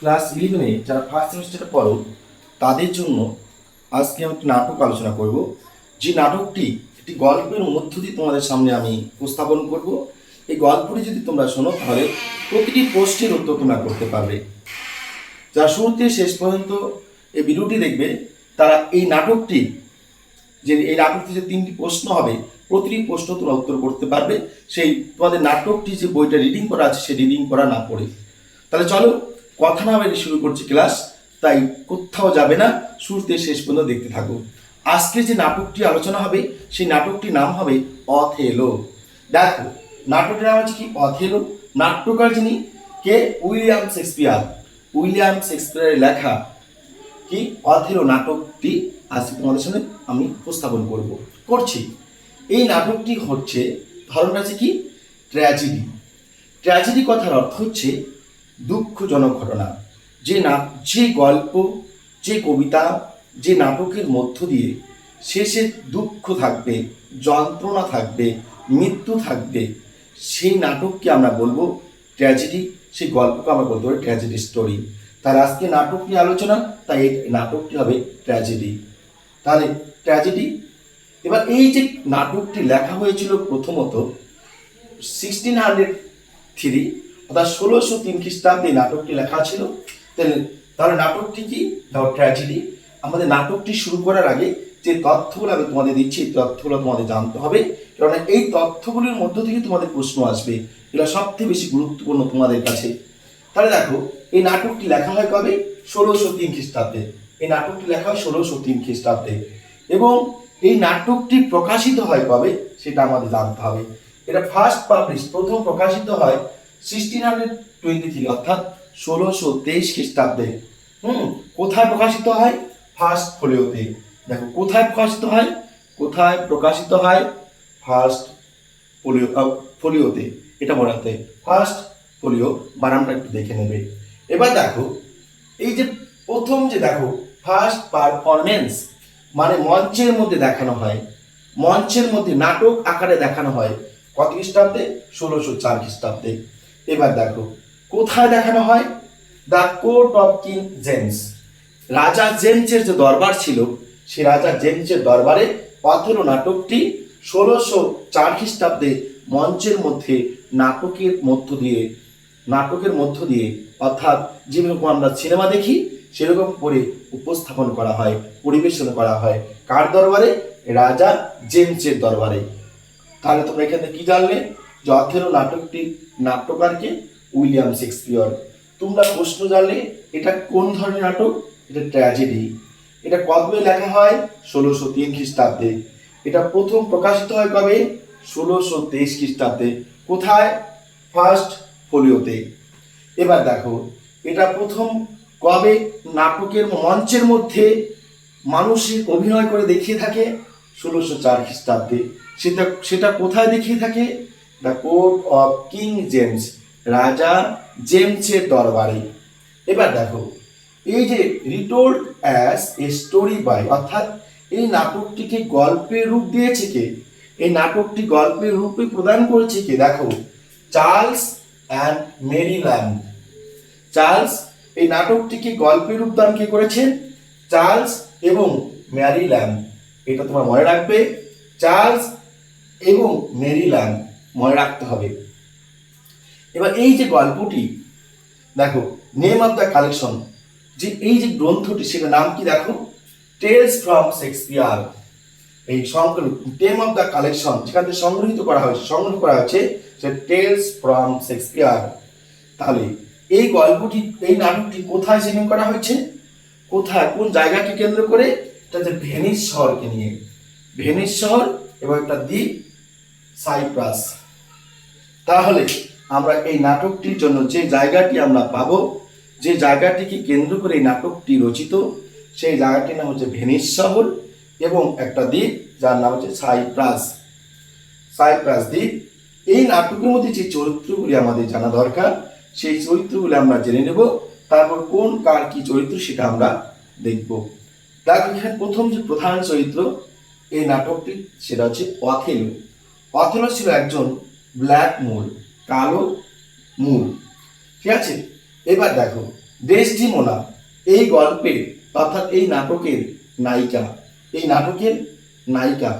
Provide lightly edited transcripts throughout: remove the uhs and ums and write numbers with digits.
Class 11-এ যারা first সেমিস্টারে পড়ো তাদের জন্য আজকে আমি একটি নাটক আলোচনা করব। যে নাটকটি একটি গল্পের মধ্য দিয়ে তোমাদের সামনে আমি উপস্থাপন করব। এই গল্পটি যদি তোমরা শোনো তাহলে প্রতিটি প্রশ্নের উত্তর তোমরা করতে পারবে। যারা শুরু থেকে শেষ পর্যন্ত এই ভিডিওটি দেখবে তারা এই নাটকটি এই নাটকটি যে 3টি প্রশ্ন হবে প্রতিটি প্রশ্ন তোমরা উত্তর করতে পারবে, সেই তোমাদের নাটকটি যে বইটা রিডিং করা আছে সেই রিডিং করা না পড়ে। তাহলে চলো কথা না বলে শুরু করছি ক্লাস, তাই কোথাও যাবে না, শুরু থেকে শেষ পর্যন্ত দেখতে থাকো। আজকে যে নাটকটি আলোচনা হবে সেই নাটকটির নাম হবে অথেলো। দেখো নাটকটির নাম হচ্ছে কি অথেলো। নাট্যকার যিনি কে? William Shakespeare. উইলিয়াম শেক্সপিয়ারের লেখা কি অথেলো নাটকটি আজকে তোমাদের সামনে আমি উপস্থাপন করছি। এই নাটকটি হচ্ছে ধরনটা আছে কি ট্র্যাজেডি। ট্র্যাজেডি কথার অর্থ হচ্ছে দুঃখজনক ঘটনা। যে গল্প, যে কবিতা, যে নাটকের মধ্য দিয়ে শেষে দুঃখ থাকবে, যন্ত্রণা থাকবে, মৃত্যু থাকবে, সেই নাটককে আমরা বলবো ট্র্যাজেডি। সেই গল্পকে আমরা বলতে পারি ট্র্যাজেডি স্টোরি। তার আজকে নাটকটি আলোচনা, তাই এই নাটকটি হবে ট্র্যাজেডি। তাহলে ট্র্যাজেডি। এবার এই যে নাটকটি লেখা হয়েছিল প্রথমত 1603 অর্থাৎ 1603 খ্রিস্টাব্দে নাটকটি লেখা ছিল। তাহলে নাটকটি কি? ট্র্যাজেডি। আমাদের নাটকটি শুরু করার আগে যে তথ্যগুলো আমি তোমাদের দিচ্ছি এই তথ্যগুলো তোমাদের জানতে হবে, কারণ এই তথ্যগুলির মধ্য থেকে তোমাদের প্রশ্ন আসবে। এগুলো সবথেকে বেশি গুরুত্বপূর্ণ তোমাদের কাছে। তাহলে দেখো এই নাটকটি লেখা হয় কবে? 1603 খ্রিস্টাব্দে। এই নাটকটি লেখা হয় 1603 খ্রিস্টাব্দে এবং এই নাটকটি প্রকাশিত হয় কবে সেটা আমাদের জানতে হবে। এটা ফার্স্ট পাবলিশ, প্রথম প্রকাশিত হয় 1623 অর্থাৎ 1623 খ্রিস্টাব্দে। কোথায় প্রকাশিত হয়? ফার্স্ট ফোলিওতে। দেখো কোথায় প্রকাশিত হয়, কোথায় প্রকাশিত হয়? ফার্স্ট ফোলিওতে। এটা মনে রাখতে, ফার্স্ট ফোলিও। বানানটা একটু দেখে নেবে। এবার দেখো এই যে প্রথম যে দেখো ফার্স্ট পারফরমেন্স মানে মঞ্চের মধ্যে দেখানো হয়, মঞ্চের মধ্যে নাটক আকারে দেখানো হয় কত খ্রিস্টাব্দে? 1604 খ্রিস্টাব্দে। এবার দেখো কোথায় দেখানো হয়? The court of king James. রাজা জেমসের যে দরবার ছিল সেই রাজা জেমসের দরবারে অথেলো নাটকটি 1604 খ্রিস্টাব্দে মঞ্চের মধ্যে নাটকের মধ্য দিয়ে অর্থাৎ যেরকম আমরা সিনেমা দেখি সেরকম করে উপস্থাপন করা হয়, পরিবেশন করা হয়। কার দরবারে? রাজা জেমসের দরবারে। তাহলে তোমরা এখানে কি জানলে? যে অথেলো নাটকটি নাট্যকারকে উইলিয়াম শেক্সপিয়র। তোমরা প্রশ্ন জানলে এটা কোন ধরনের নাটক? এটা ট্র্যাজেডি। এটা কবে লেখা হয়? 1603 খ্রিস্টাব্দে। এটা প্রথম প্রকাশিত হয় কবে? 1623 খ্রিস্টাব্দে। কোথায়? ফার্স্ট ফোলিওতে। এবার দেখো এটা প্রথম কবে নাটকের মঞ্চের মধ্যে মানুষের অভিনয় করে দেখিয়ে থাকে? 1604 খ্রিস্টাব্দে। সেটা কোথায় দেখিয়ে থাকে? The court of king James, রাজা জেমসের দরবারে। এবার দেখো এই যে রিটোল্ড অ্যাজ এ স্টোরি বাই অর্থাৎ এই নাটকটিকে গল্পের রূপ দিয়েছে কে? এই নাটকটি গল্পের রূপে প্রদান করেছে কে? দেখো Charles and Mary Lamb. Charles এই নাটকটিকে গল্পের রূপ দান কে করেছেন? চার্লস এবং ম্যারি ল্যাম্ব। এটা তোমার মনে রাখবে, চার্লস এবং মেরি ল্যাম্ব মনে রাখতে হবে। এবার এই যে গল্পটি দেখো নেম অফ দ্য কালেকশন, যে এই যে গ্রন্থটি সেটার নাম কি? দেখো টেলস ফ্রম শেক্সপিয়ার। এই নেম অফ দ্য কালেকশন যেখান থেকে সংগ্রহ করা হয়েছে সে টেলস ফ্রম শেক্সপিয়ার। তাহলে এই গল্পটি, এই নাটকটি কোথায় সেটিং করা হয়েছে? কোথায়, কোন জায়গাকে কেন্দ্র করে? এটা হচ্ছে ভেনিস শহরকে নিয়ে। ভেনিস শহর এবং একটা দ্বীপ সাইপ্রাস। তাহলে আমরা এই নাটকটির জন্য যে জায়গাটি আমরা পাবো, যে জায়গাটিকে কেন্দ্র করে এই নাটকটি রচিত, সেই জায়গাটির নাম হচ্ছে ভেনিস শহর এবং একটা দ্বীপ যার নাম হচ্ছে সাইপ্রাস দ্বীপ। এই নাটকের মধ্যে যে চরিত্রগুলি আমাদের জানা দরকার সেই চরিত্রগুলি আমরা জেনে নেব, তারপর কোন কার কি চরিত্র সেটা আমরা দেখব। দেখো এখানে প্রথম যে প্রধান চরিত্র এই নাটকটি সেটা হচ্ছে অথেলো। অথেলো ছিল একজন ব্ল্যাক মূল, কালো মূল। ঠিক আছে। এবার দেখো ডেসডিমোনা এই গল্পের অর্থাৎ এই নাটকের নায়িকা, এই নাটকের নায়িকা।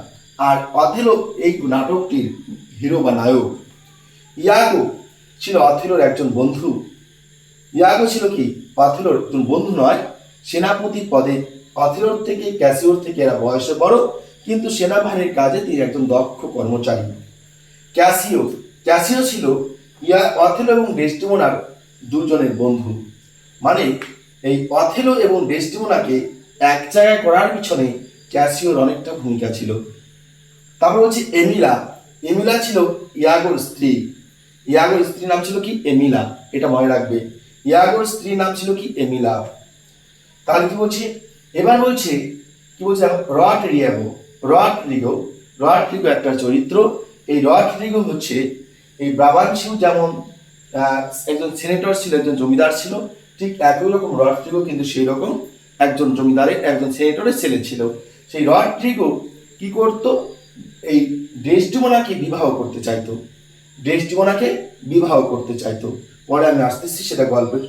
আর অথেলো এই নাটকটির হিরো বা নায়ক। ইয়াগো ছিল অথেলোর একজন বন্ধু। ইয়াগো ছিল কি অথেলোর একজন বন্ধু নয়, সেনাপতি পদে। অথেলোর থেকে ক্যাসিওর থেকে এরা বয়সে বড়, কিন্তু সেনাবাহিনীর কাজে তিনি একজন দক্ষ কর্মচারী। ক্যাসিও ক্যাসিও ছিল অথেলো এবং ডেসডিমোনার দুজনের বন্ধু। মানে এই অথেলো এবং ডেসডিমোনাকে এক জায়গায় করার পিছনে ক্যাসিওর অনেকটা ভূমিকা ছিল। তারপর হচ্ছে এমিলা। এমিলা ছিল ইয়াগোর স্ত্রী। ইয়াগোর স্ত্রীর নাম ছিল কি এমিলা, এটা মনে রাখবে। ইয়াগোর স্ত্রীর নাম ছিল কি এমিলা। তাহলে কি বলছে, এবার বলছে কি বলছে, রডরিগো। রডরিগো রডরিগো একটা চরিত্র। এই রডরিগো হচ্ছে এই ব্রাবান্সিও যেমন একজন সেনেটর ছিল, একজন জমিদার ছিল, ঠিক একই রকম রডরিগো কিন্তু সেই রকম একজন জমিদারের একজন সেনেটরের ছেলে ছিল। সেই রডরিগো কি করতো, এই ডেসডিমোনাকে বিবাহ করতে চাইতো। ডেসডিমোনাকে বিবাহ করতে চাইতো। পরে আমি আসতেছি সেটা গল্পের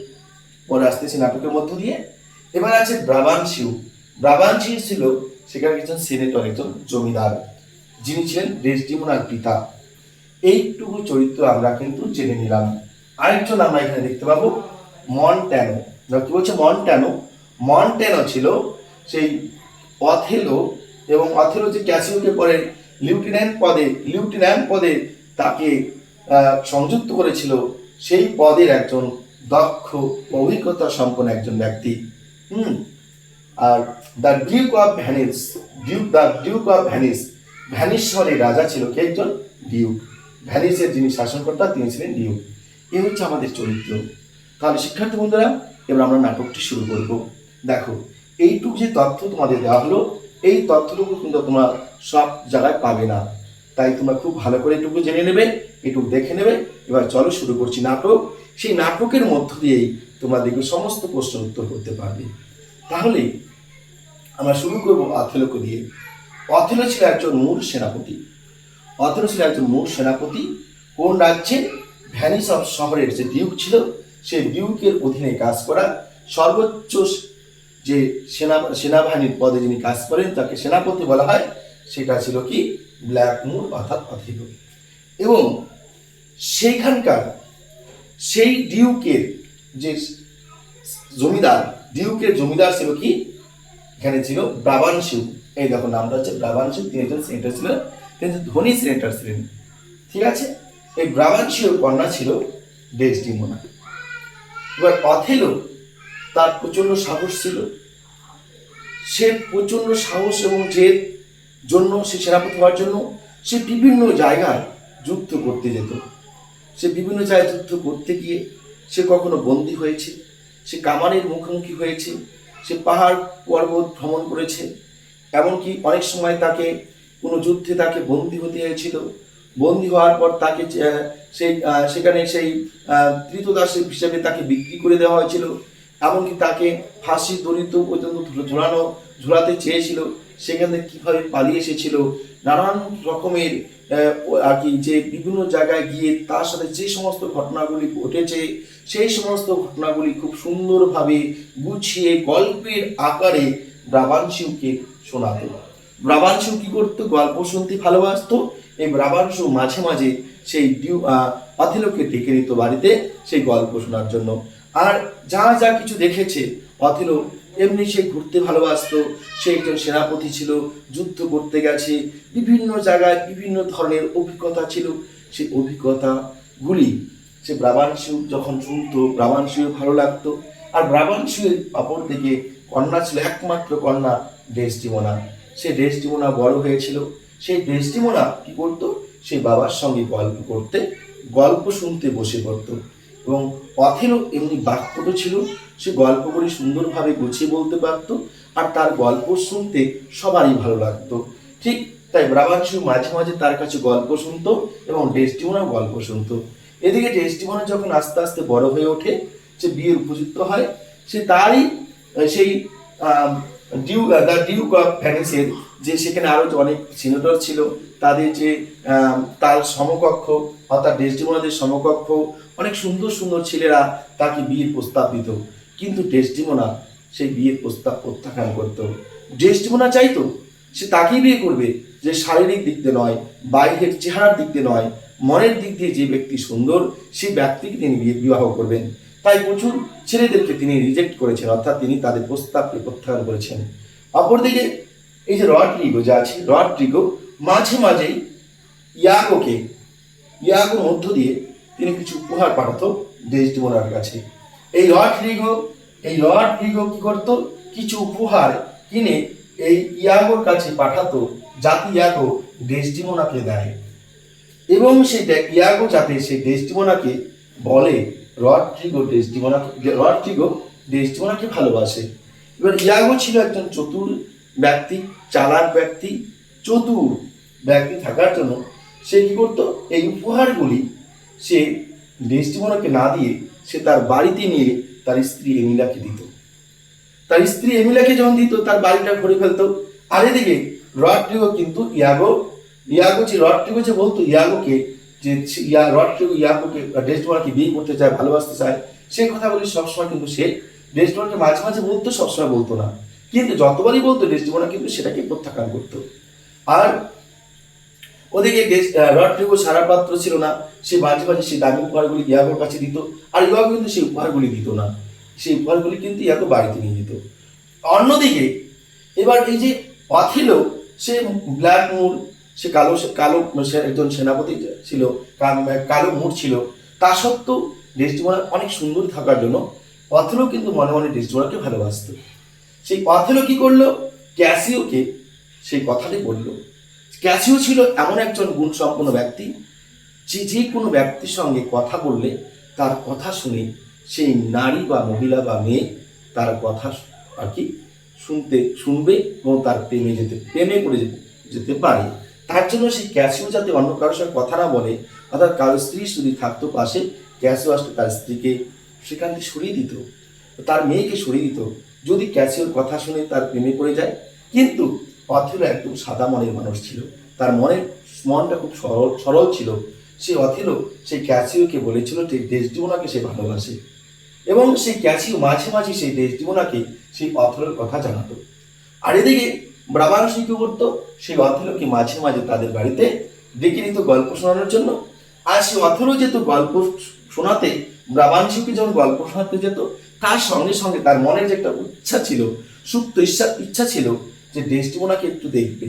পরে আসতেছি নাটকের মধ্য দিয়ে। এবার আছে ব্রাবান্সিও। ব্রাবান্সিও ছিল সেখানে একজন সেনেটর, একজন জমিদার, যিনি ছিলেন ডেসডিমোনার পিতা। এইটুকু চরিত্র আমরা কিন্তু জেনে নিলাম। আরেকজন আমরা এখানে দেখতে পাবো মন্ট্যানো। কি বলছে মন্ট্যানো? মন্ট্যানো ছিল সেই অথেলো এবং অথেলো যে ক্যাসিওকে পরে লিউটেন্যান্ট পদে তাকে সংযুক্ত করেছিল, সেই পদের একজন দক্ষ অভিজ্ঞতা সম্পন্ন একজন ব্যক্তি। Are the Duke of Venice, Duke of Venice, Venice শহরের রাজা ছিল কে? একজন ডিউক। ভ্যানিসের যিনি শাসনকর্তা তিনি ছিলেন ডিউক। এই হচ্ছে আমাদের চরিত্র। তাহলে শিক্ষার্থী বন্ধুরা, এবার আমরা নাটকটি শুরু করব। দেখো, এইটুকু যে তথ্য তোমাদের দেওয়া হলো, এই তথ্যটুকু কিন্তু তোমরা সব জায়গায় পাবে না, তাই তোমরা খুব ভালো করে এটুকু জেনে নেবে, এটুকু দেখে নেবে। এবার চলো শুরু করছি নাটক। সেই নাটকের মধ্য দিয়েই তোমরা দেখবে সমস্ত প্রশ্নের উত্তর করতে পারবে। তাহলে আমরা শুরু করব অথেলোকে দিয়ে। অথেলো ছিল একজন মূল সেনাপতি। অথেলো ছিল একজন মূল সেনাপতি। কোন রাজ্যে? ভ্যানিস অফ শহরের যে ডিউক ছিল, সেই ডিউকের অধীনে কাজ করা সর্বোচ্চ যে সেনাবাহিনীর পদে যিনি কাজ করেন তাকে সেনাপতি বলা হয়। সেটা ছিল কি ব্ল্যাকমুর অর্থাৎ অথেলো। এবং সেইখানকার সেই ডিউকের যে জমিদার, ডিউকের জমিদার ছিল কি এখানে ছিল ব্রাবান্সিও। এই দেখো নামটা হচ্ছে ব্রাবান্সিও। তিনি একজন সেনেটর ছিলেন, তিনি ধনী সেনেটর ছিলেন। ঠিক আছে, এই ব্রাবান্সিওর কন্যা ছিল ডেসডিমোনা। এবার অথেলো তার প্রচন্ড সাহস ছিল। সে প্রচন্ড সাহস এবং জেদ জন্য সে সেনাপতি হওয়ার জন্য সে বিভিন্ন জায়গায় যুদ্ধ করতে যেত। সে বিভিন্ন জায়গায় যুদ্ধ করতে গিয়ে সে কখনো বন্দী হয়েছে, সে কামানের মুখোমুখি হয়েছে, সে পাহাড় পর্বত ভ্রমণ করেছে। এমনকি অনেক সময় তাকে কোনো যুদ্ধে তাকে বন্দী হতে হয়েছিল। বন্দী হওয়ার পর তাকে সেখানে সেই ক্রীতদাস হিসেবে তাকে বিক্রি করে দেওয়া হয়েছিল। এমনকি তাকে ফাঁসি দড়িত পর্যন্ত ঝুলাতে চেয়েছিল। সেখান থেকে কীভাবে পালিয়ে এসেছিল, নানান রকমের আর কি যে বিভিন্ন জায়গায় গিয়ে তার সাথে যে সমস্ত ঘটনাগুলি ঘটেছে, সেই সমস্ত ঘটনাগুলি খুব সুন্দরভাবে গুছিয়ে গল্পের আকারে ব্রাবান্সিওকে শোনাত। ব্রাবান্সিও কি করতো? গল্প শুনতে ভালোবাসতো। এই ব্রাবান্সিও মাঝে মাঝে সেই অথেলোকে ডেকে নিত বাড়িতে সেই গল্প শোনার জন্য। আর যা যা কিছু দেখেছে অথেলো, এমনি সে ঘুরতে ভালোবাসতো। সে একজন সেনাপতি ছিল, যুদ্ধ করতে গেছে, বিভিন্ন জায়গায় বিভিন্ন ধরনের অভিজ্ঞতা ছিল। সেই অভিজ্ঞতাগুলি সে ব্রাবান্সিও যখন শুনতো, ব্রাবান্সিও ভালো লাগতো। আর ব্রাবান্সিওর অপর দিকে কন্যা ছিল, একমাত্র কন্যা ডেসডিমোনা। সে ডেসডিমোনা বড় হয়েছিল। সেই ডেসডিমোনা কি করতো? সেই বাবার সঙ্গে গল্প করতে, গল্প শুনতে বসে পড়তো। এবং অথেলো এমনি বাক্পটু ছিল, সে গল্পগুলি সুন্দরভাবে গুছিয়ে বলতে পারতো। আর তার গল্প শুনতে সবারই ভালো লাগতো। ঠিক তাই ব্রাবান্সিও মাঝে মাঝে তার কাছে গল্প শুনতো এবং ডেসডিমোনাও গল্প শুনতো। এদিকে ডেসডিমোনা যখন আস্তে আস্তে বড় হয়ে ওঠে, সে বিয়ের উপযুক্ত হয়, সে তারই সেই ডিউক অফ ভ্যানিসের যে সেখানে আরও অনেক সিনেটর ছিল, তাদের যে তার সমকক্ষ অর্থাৎ ডেসডিমোনাদের সমকক্ষ অনেক সুন্দর সুন্দর ছেলেরা তাকে বিয়ের প্রস্তাব দিত। কিন্তু ডেসডিমোনা সেই বিয়ের প্রস্তাব প্রত্যাখ্যান করতো। ডেসডিমোনা চাইতো সে তাকেই বিয়ে করবে যে শারীরিক দিক দিয়ে নয়, বাইরের চেহারার দিক দিয়ে নয়, মনের দিক দিয়ে যে ব্যক্তি সুন্দর সেই ব্যক্তিকে তিনি বিবাহ করবেন। তাই প্রচুর ছেলেদেরকে তিনি রিজেক্ট করেছেন, অর্থাৎ তিনি তাদের প্রস্তাবকে প্রত্যাখ্যান করেছেন। অপরদিকে এই যে রডরিগো যা আছে, রডরিগো মাঝে মাঝেই ইয়াগোর মধ্য দিয়ে তিনি কিছু উপহার পাঠাতো ডেসডিমোনার কাছে। এই রডরিগো কি করতো, কিছু উপহার কিনে এই ইয়াগোর কাছে পাঠাতো যাতে ইয়াগো ডেসডিমোনাকে দেয়, এবং সেই ইয়াগো যাতে সেই ডেসডিমোনাকে বলে রডরিগো ডেসডিমোনাকে ভালোবাসে। এবার ইয়াগো ছিল একজন চতুর ব্যক্তি, চালাক ব্যক্তি, চতুর ব্যক্তি থাকার জন্য সে কি করতো, এই উপহারগুলি সে ডেসডিমোনাকে না দিয়ে সে তার বাড়িতে নিয়ে তার স্ত্রী এমিলাকে দিত। তার স্ত্রী এমিলাকে যখন দিত তার বাড়িটা ভরে ফেলতো। আর এদিকে রডরিগো কিন্তু রডরিগো যে বলতো ইয়াগোকে যে ইয়াগোকে ডেসডিমোনাকে বিয়ে করতে চায়, ভালোবাসতে চায়, সেই কথাগুলি সবসময় কিন্তু সে ডেসডিমোনাকে মাঝে মাঝে বলতো, সবসময় বলতো না। কিন্তু যতবারই বলতো ডেসডিমোনা কিন্তু সেটাকে প্রত্যাখ্যান করতো। আর ওদিকে রডরিগো সারা পাত্র ছিল না, সে মাঝে মাঝে সেই দামি উপহারগুলি ইয়াগোর কাছে দিত, আর ইয়াগো কিন্তু সেই উপহারগুলি দিত না, সেই উপহারগুলি কিন্তু ইয়াগো বাড়িতে নিয়ে যেত। অন্যদিকে এবার এই যে অথেলো, সে ব্ল্যাকমুর, সে কালো একজন সেনাপতি ছিল, কালো মুর ছিল, তা সত্ত্বেও ডেসডিমোনা অনেক সুন্দর থাকার জন্য অথেলো কিন্তু মনে মনে ডেসডিমোনাকে ভালোবাসত। সেই অথেলো কি করলো, ক্যাসিওকে সেই কথাটি বলল। ক্যাসিও ছিল এমন একজন গুণসম্পন্ন ব্যক্তি যে কোনো ব্যক্তির সঙ্গে কথা বললে তার কথা শুনে সেই নারী বা মহিলা বা মেয়ে তার কথা আর কি শুনবে এবং তার প্রেমে পড়ে যেতে পারে। তার জন্য সেই ক্যাসিও যাতে অন্য কারোর সঙ্গে কথা না বলে, অর্থাৎ কারোর স্ত্রী যদি থাকতো পাশে, ক্যাসিও আসলে তার স্ত্রীকে সেখান থেকে সরিয়ে দিত, তার মেয়েকে সরিয়ে দিত যদি ক্যাসিওর কথা শুনে তার প্রেমে পড়ে যায়। কিন্তু অথেলো একদম সাদা মনের মানুষ ছিল, তার মনটা খুব সরল ছিল। সেই অথেলো সেই ক্যাসিওকে বলেছিল যে ডেসডিমোনাকে সে ভালোবাসে, এবং সেই ক্যাসিও মাঝে মাঝে সেই ডেসডিমোনাকে সেই অথেলোর কথা জানাতো। আর এদিকে ব্রাবান্সি কি করতো, সেই অথেলোকে মাঝে মাঝে তাদের বাড়িতে ডেকে নিত গল্প শোনানোর জন্য। আর সেই অথেলো যেত গল্প শোনাতে, ব্রাবান্সিকে যখন গল্প শোনাতে যেত, তার সঙ্গে সঙ্গে তার মনের যে একটা ইচ্ছা ছিল, সুপ্ত ইচ্ছা ছিল যে ডেসডিমোনাকে একটু দেখবে,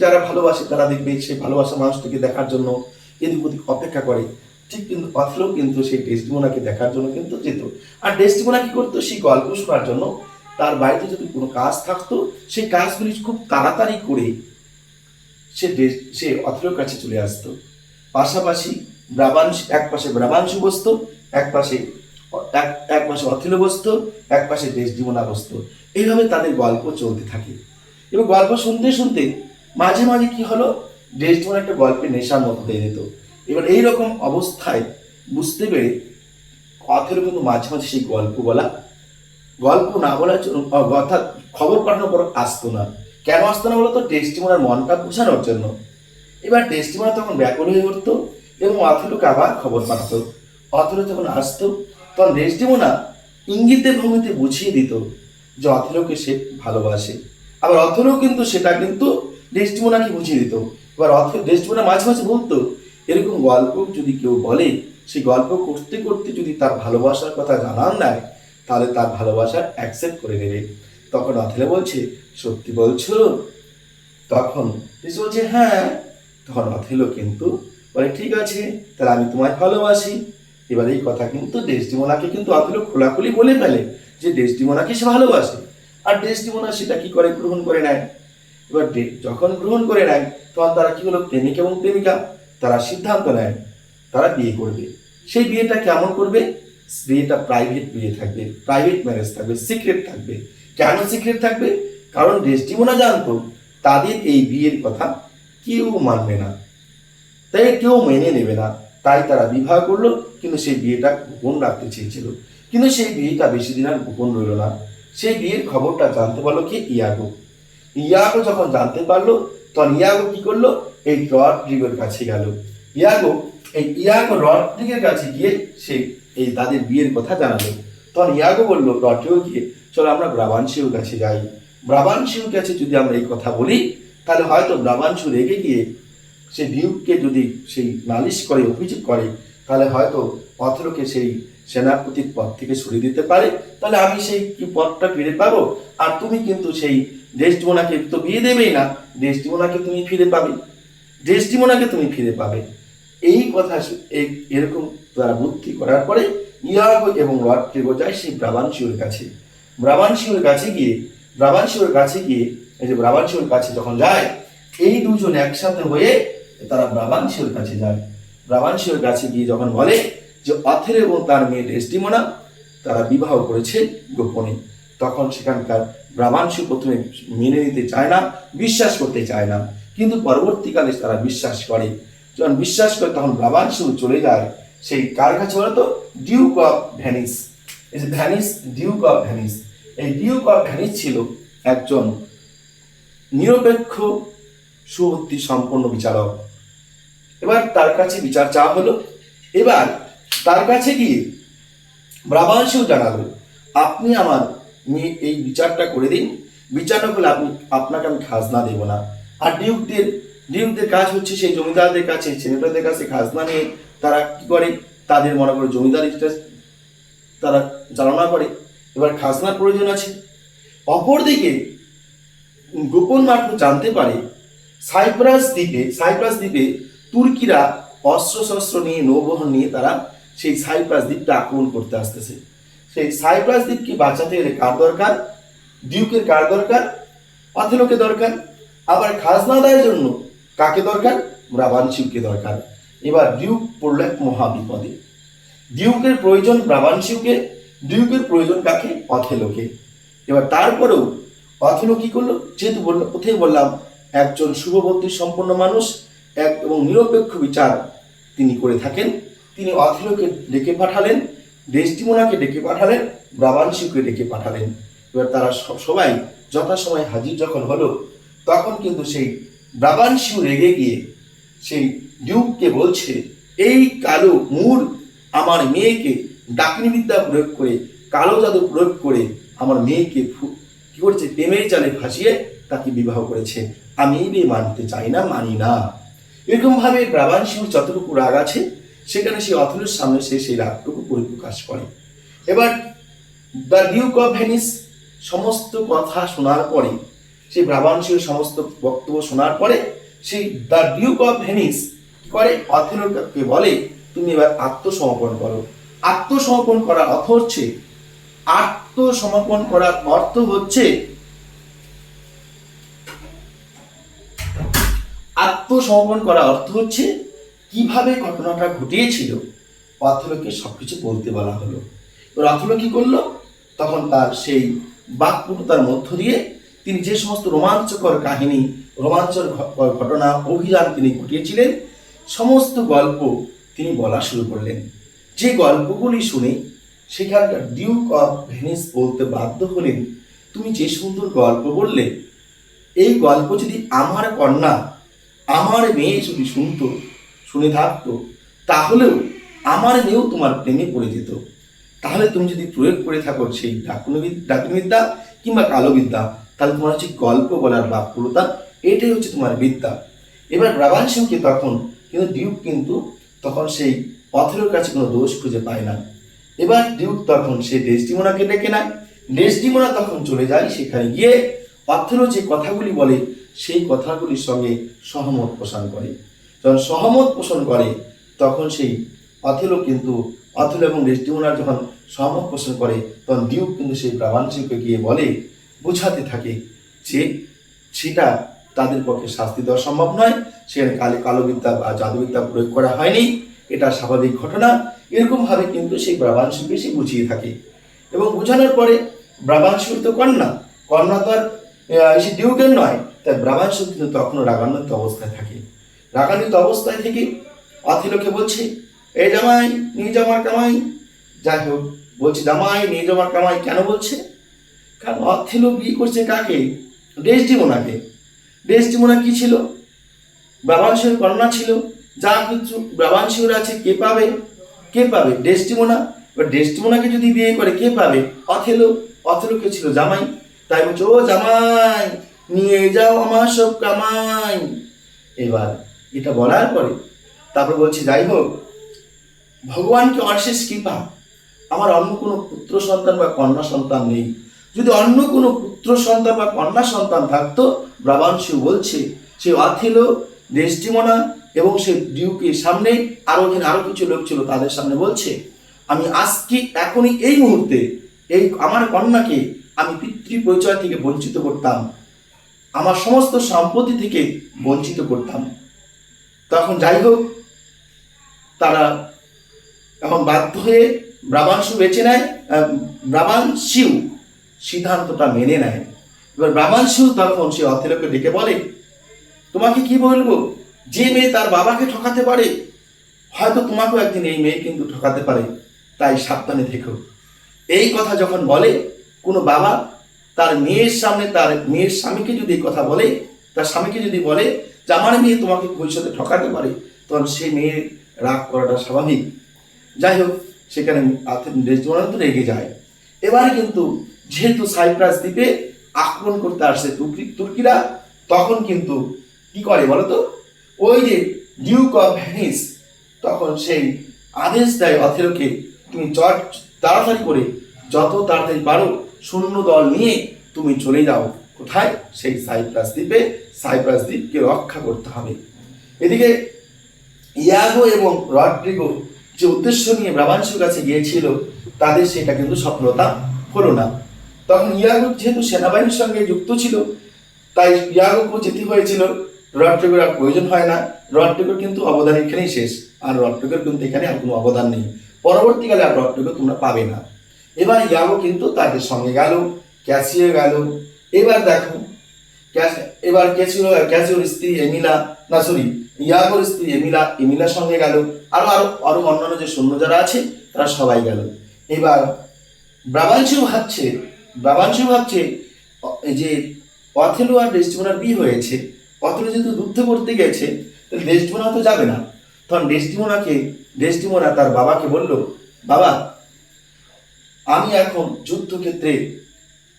যারা ভালোবাসে তারা দেখবে, সেই ভালোবাসা মানুষটিকে দেখার জন্য এদিক ওদিক অপেক্ষা করে। ঠিক কিন্তু অথেলো কিন্তু সেই ডেসডিমোনাকে দেখার জন্য কিন্তু যেত। আর ডেসডিমোনা কি করতো, সেই গল্প শোনার জন্য তার বাড়িতে যদি কোনো কাজ থাকতো, সেই কাজগুলি খুব তাড়াতাড়ি করে সে অথেলোর কাছে চলে আসতো। পাশাপাশি এক পাশে ব্রাবান্সি বসতো, এক পাশে অথেলো বসতো, এক পাশে ডেসডিমোনা বসতো। এইভাবে তাদের গল্প চলতে থাকে, এবং গল্প শুনতে শুনতে মাঝে মাঝে কি হলো, ডেসডিমোনা একটা গল্পের নেশার মতো হয়ে যেত। এবার এইরকম অবস্থায় বুঝতে পেরে অথেলো কিন্তু মাঝে মাঝে সেই গল্প না বলার জন্য, অর্থাৎ খবর পাঠানোর পর আসতো না। কেন আসতো না বলতো, ডেসডিমোনার মনটা বোঝানোর জন্য। এবার ডেসডিমোনা তখন ব্যাকুল হয়ে উঠতো এবং অথেলোকে আবার খবর পাঠাতো। অথেলো যখন আসতো তখন ডেসডিমোনা ইঙ্গিতের ভঙ্গিতে বুঝিয়ে দিত যে অথেলোকে সে ভালোবাসে। আবার অথেলো কিন্তু সেটা কিন্তু ডেসডিমোনাকে বুঝিয়ে দিত। এবার ডেসডিমোনা মাঝে মাঝে বলতো, এরকম গল্প যদি কেউ বলে, সেই গল্প করতে করতে যদি তার ভালোবাসার কথা জানান দেয়, তাহলে তার ভালোবাসা অ্যাকসেপ্ট করে নেবে। তখন অথেলো বলছে, সত্যি বলছো? তখন বলছে হ্যাঁ। তখন অথেলো কিন্তু বলে, ঠিক আছে, তাহলে আমি তোমায় ভালোবাসি। এবার এই কথা কিন্তু ডেসডিমোনাকে কিন্তু অথেলো খোলাখুলি বলে ফেলে যে ডেসডিমোনাকে সে ভালোবাসে। আর ডেসডিমোনা সেটা কি করে, গ্রহণ করে নেয়। এবার যখন গ্রহণ করে নেয়, তখন তারা কি হলো, প্রেমিক এবং প্রেমিকা তারা সিদ্ধান্ত নেয় তারা বিয়ে করবে। সেই বিয়েটা কেমন করবে, বিয়েটা প্রাইভেট বিয়ে থাকবে, প্রাইভেট ম্যারেজ থাকবে, সিক্রেট থাকবে। কেন সিক্রেট থাকবে, কারণ ডেসডিমোনা জানতো তাদের এই বিয়ের কথা কেউ মানবে না, তাই কেউ মেনে নেবে না। তাই তারা বিবাহ করলো, কিন্তু সেই বিয়েটা গোপন রাখতে চেয়েছিল। কিন্তু সেই বিয়েটা বেশি দিন আর গোপন রইল না। সেই বিয়ের খবরটা জানতে পারলো কি, ইয়াগো যখন জানতে পারলো, তখন ইয়াগো কি করলো, এই রডরিগোর কাছে গেল। ইয়াগো রডরিগোর কাছে গিয়ে সেই এই তাদের বিয়ের কথা জানালো। তখন ইয়াগো বললো লর্ডকেও চলো আমরা ব্রাবানসিওর কাছে যাই। ব্রাবানসিওর কাছে যদি আমরা এই কথা বলি তাহলে হয়তো ব্রাবানসু রেগে গিয়ে সে ডিউককে যদি সেই নালিশ করে, অভিযোগ করে, তাহলে হয়তো অথেলোকে সেই সেনাপতির পদ থেকে সরিয়ে দিতে পারে। তাহলে আমি সেই কি পদটা ফিরে পাবো, আর তুমি কিন্তু সেই ডেসডিমোনাকে তো বিয়ে দেবেই না, ডেসডিমোনাকে তুমি ফিরে পাবে, ডেসডিমোনাকে তুমি ফিরে পাবে। এই কথা এরকম তারা বুদ্ধি করার পরে ইয়াগো এবং লর্ডকেও যায় সেই ব্রাবানসিওর কাছে। ব্রাবানসিওর কাছে গিয়ে এই যে ব্রাবানসিওর কাছে যখন যায়, এই দুজন একসাথে হয়ে তারা ব্রাবানসিওর কাছে যায়। ব্রাবানসিওর কাছে গিয়ে যখন বলে যে অথেলো এবং তার মেয়ে ডেসডিমোনা তারা বিবাহ করেছে গোপনে, তখন সেখানকার ব্রাবানসু প্রথমে মেনে নিতে চায় না, বিশ্বাস করতে চায় না, কিন্তু পরবর্তীকালে তারা বিশ্বাস করে। যখন বিশ্বাস করে তখন ব্রাবানসু চলে যায় সেই কার কাছে বলতো, ডিউক অফ ভেনিস। এই যে ভ্যানিস, ডিউক অফ ভ্যানিস, এই ডিউক অফ ভ্যানিস ছিল একজন নিরপেক্ষ সুবুদ্ধি সম্পন্ন বিচারক। এবার তার কাছে বিচার চাওয়া হলো। এবার তার কাছে গিয়ে ব্রাবানসু জানালো, আপনি আমার মেয়ে এই বিচারটা করে দিন, বিচার না করলে আপনাকে আমি খাজনা দেব না। আর ডিউকদের কাজ হচ্ছে সেই জমিদারদের কাছে, সেনেটরদের কাছে খাজনা নিয়ে তারা কি করে, তাদের মনে করে জমিদারিটা তারা চালনা করে। এবার খাজনার প্রয়োজন আছে। অপরদিকে গোপন মারফত জানতে পারে সাইপ্রাস দ্বীপে তুর্কিরা অস্ত্রশস্ত্র নিয়ে, নৌবহন নিয়ে তারা সেই সাইপ্রাস দ্বীপটা আক্রমণ করতে আসতেছে। সেই সাইপ্রাস দ্বীপকে বাঁচাতে গেলে কার দরকার, ডিউকের কার দরকার, অথেলোকে দরকার। আবার খাজনা আদায়ের জন্য কাকে দরকার, ব্রাবানসিওকে দরকার। এবার ডিউক পড়ল এক মহাবিপদে। ডিউকের প্রয়োজন ব্রাবানসিওকে, ডিউকের প্রয়োজন কাকে, অথেলোকে। এবার তারপরেও অথেলো কি করলো, যেহেতু প্রথমে বললাম একজন শুভবুদ্ধি সম্পন্ন মানুষ এবং নিরপেক্ষ বিচার তিনি করে থাকেন, তিনি অথেলোকে ডেকে পাঠালেন, ডেসডিমোনাকে ডেকে পাঠালেন, ব্রাবানসিওকে ডেকে পাঠালেন। এবার তারা সবাই যথাসময়ে হাজির যখন হলো, তখন কিন্তু সেই ব্রাবানসিও রেগে গিয়ে সেই ডিউককে বলছে, এই কালো মূর আমার মেয়েকে ডাকিনীবিদ্যা প্রয়োগ করে, কালো জাদু প্রয়োগ করে আমার মেয়েকে কি করেছে, প্রেমের জালে ফাঁসিয়ে তাকে বিবাহ করেছে। আমি এই বিয়ে মানতে চাই না, মানি না। এরকম ভাবে ব্রাবানসিওর যতটুকু রাগ আছে সেখানে সেই অথেলোর সামনে সেই রাগটুকু পরিপ্রকাশ করে। এবার দ্য ডিউক অফ ভেনিস সমস্ত কথা শোনার পরে, সেই ব্রাবানসিওর সমস্ত বক্তব্য শোনার পরে সেই দ্য ডিউক অফ ভেনিস কি করে, অথেলোকে বলে তুমি এবার আত্মসমর্পণ করো। আত্মসমর্পণ করার অর্থ হচ্ছে, আত্মসমর্পণ করার অর্থ হচ্ছে কিভাবে ঘটনাটা ঘটিয়েছিল অথেলোকে সবকিছু বলতে বলা হলো। এবার অথেলো কি করলো, তখন তার সেই বাকপটুতার মধ্য দিয়ে তিনি যে সমস্ত রোমাঞ্চকর কাহিনী, রোমাঞ্চকর ঘটনা, অভিযান তিনি ঘটিয়েছিলেন, সমস্ত গল্প তিনি বলা শুরু করলেন। যে গল্পগুলি শুনে সেখানকার ডিউক অফ ভেনিস বলতে বাধ্য হলেন, তুমি যে সুন্দর গল্প বললে, এই গল্প যদি আমার কন্যা, আমার মেয়ে যদি শুনে থাকতো, তাহলেও আমার মেয়েও তোমার প্রেমে পড়ে যেত। তাহলে তুমি যদি প্রয়োগ করে থাকো সেই ডাকিনীবিদ্যা কিংবা কালো বিদ্যা, তাহলে তোমার হচ্ছে গল্প বলার বাক্যতা, এটাই হচ্ছে তোমার বিদ্যা। এবার ব্রাবানসিওকে তখন কিন্তু ডিউক কিন্তু তখন সেই অথেলোর কাছে কোনো দোষ খুঁজে পায় না। এবার ডিউক তখন সেই ডেসডিমোনাকে ডেকে নেয়। ডেসডিমোনা তখন চলে যায়, সেখানে গিয়ে অথেলো যে কথাগুলি বলে সেই কথাগুলির সঙ্গে সহমত পোষণ করে। যখন সহমত পোষণ করে তখন সেই অথেলো এবং ডেসডিমোনার যখন সহমত পোষণ করে, তখন ডিউক কিন্তু সেই ব্রাবানসিওকে গিয়ে বলে, বোঝাতে থাকে যে সেটা তাদের পক্ষে শাস্তি দেওয়া সম্ভব নয়, সেখানে কালো বিদ্যা বা জাদুবিদ্যা প্রয়োগ করা হয়নি, এটা স্বাভাবিক ঘটনা। এরকমভাবে কিন্তু সেই ব্রাবানসিওকে সে বুঝিয়ে থাকে। এবং বোঝানোর পরে ব্রাবানসিওর তো কন্যা তো আর সে ডিউকের নয়, তাই ব্রাবানসিও কিন্তু তখনও রাগান্বিত অবস্থায় থাকে। রাগান্বিত অবস্থায় থেকে অথেলোকে বলছে, এই জামাই নিয়ে যাওয়ার কামাই, যাই হোক বলছে জামাই নিয়ে যাওয়ার কামাই কেন বলছে, কারণ অথেলো বিয়ে করছে কাকে, ডেসডিমোনাকে। ডেসডিমোনা কি ছিল, ব্রাবানসিওর কন্যা ছিল। যা কিছু ব্রাবানসিওর আছে কে পাবে, ডেসডিমোনা। এবার ডেসটিমোনাকে যদি বিয়ে করে কে পাবে? অথেলো। অথেলো কে ছিল? জামাই। তাই বলছে, ও জামাই নিয়ে যাও আমার সব কামাই। এবার এটা বলার পরে তারপর বলছে, যাই হোক, ভগবানকে অশেষ কৃপা, আমার অন্য কোনো পুত্র সন্তান বা কন্যা সন্তান নেই। যদি অন্য কোনো পুত্র সন্তান বা কন্যা সন্তান থাকতো, ব্রাবাংশু বলছে, সে অথেলো, ডেসডিমোনা এবং সে ডিউকের সামনে আরো কিছু লোক ছিল, তাদের সামনে বলছে, আমি আজকে এখনই এই মুহূর্তে এই আমার কন্যাকে আমি পিতৃ পরিচয় থেকে বঞ্চিত করতাম, আমার সমস্ত সম্পত্তি থেকে বঞ্চিত করতাম। তখন যাই হোক, তারা এখন বাধ্য হয়ে ব্রাবাংশু বেছে নেয়, ব্রাবাংশু সিদ্ধান্তটা মেনে নেয়। এবার ব্রাবাংশু তখন সে অথেলোকে ডেকে বলে, তোমাকে কি বলবো, যে মেয়ে তার বাবাকে ঠকাতে পারে, হয়তো তোমাকেও একদিন এই মেয়ে কিন্তু ঠকাতে পারে, তাই সাবধানে থেকো। এই কথা যখন বলে কোনো বাবা তার মেয়ের সামনে, তার মেয়ের স্বামীকে যদি এই কথা বলে, তার স্বামীকে যদি বলে যে আমার মেয়ে তোমাকে ভবিষ্যতে ঠকাতে পারে, তখন সে মেয়ের রাগ করাটা স্বাভাবিক। যাই হোক, সেখানে ডেসডিমোনা তো রেগে যায়। এবারে কিন্তু যেহেতু সাইপ্রাস দ্বীপে আক্রমণ করতে আসছে তুর্কিরা, তখন কিন্তু কি করে বলতো, ওই যে ডিউক অফ ভেনিস তখন সেই আদেশ দেয় অথেলোকে, তুমি তাড়াতাড়ি করে যত তাড়াতাড়ি পারো সৈন্য দল নিয়ে তুমি চলে যাও কোথায়, সেই সাইপ্রাস দ্বীপে। সাইপ্রাস দ্বীপকে রক্ষা করতে হবে। এদিকে ইয়াগো এবং রড্রিগো যে উদ্দেশ্য নিয়ে ব্রাবাংশুর কাছে গিয়েছিল, তাদের সেটা কিন্তু সফলতা হলো না। তখন ইয়াগো যেহেতু সেনাবাহিনীর সঙ্গে যুক্ত ছিল, তাই ইয়াগোকে যেতে হয়েছিল, রড্রিগোর আর প্রয়োজন হয় না। রড্রিগোর কিন্তু অবদান এখানেই শেষ, আর রড্রিগোর কিন্তু এখানে আর কোনো অবদান নেই, পরবর্তীকালে আর রড্রিগো তোমরা পাবে না। এবার ইয়াগো কিন্তু তাদের সঙ্গে গেল, ক্যাসিও গেল। এবার দেখো, এবার ক্যাসিওর স্ত্রী এমিলা, না সরি, ইয়াগোর স্ত্রী এমিলার সঙ্গে গেল, আরো আরো আরো অন্যান্য যে সৈন্য যারা আছে তারা সবাই গেল। এবার ব্রাবাংশু ভাবছে এই যে অথেলো আর ডেসডিমোনার বিয়ে হয়েছে, অথেলো যেহেতু যুদ্ধ করতে গেছে, তাহলে ডেসডিমোনা তো যাবে না। তখন ডেসডিমোনা তার বাবাকে বলল, বাবা, আমি এখন যুদ্ধক্ষেত্রে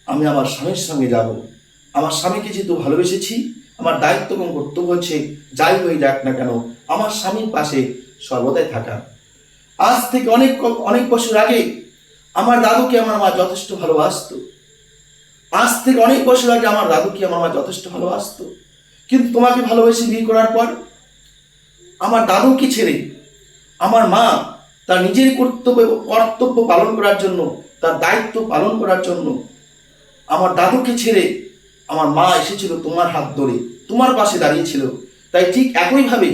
আমি আমার স্বামীর সঙ্গে যাব। আমার স্বামীকে যেহেতু ভালোবেসেছি, আমার দায়িত্ব এবং কর্তব্য হচ্ছে যাই হয়ে যাক না কেন আমার স্বামীর পাশে সর্বদাই থাকা। আজ থেকে অনেক অনেক বছর আগে আমার দাদুকে আমার মা যথেষ্ট ভালোবাসতো। আজ থেকে অনেক বছর আগে আমার দাদুকে আমার মা যথেষ্ট ভালোবাসতো, কিন্তু তোমাকে ভালোবেসে বিয়ে করার পর আমার দাদুকে ছেড়ে আমার মা তার নিজের কর্তব্য পালন করার জন্য, তার দায়িত্ব পালন করার জন্য আমার দাদুকে ছেড়ে আমার মা এসেছিল তোমার হাত ধরে, তোমার পাশে দাঁড়িয়েছিল। তাই ঠিক একইভাবে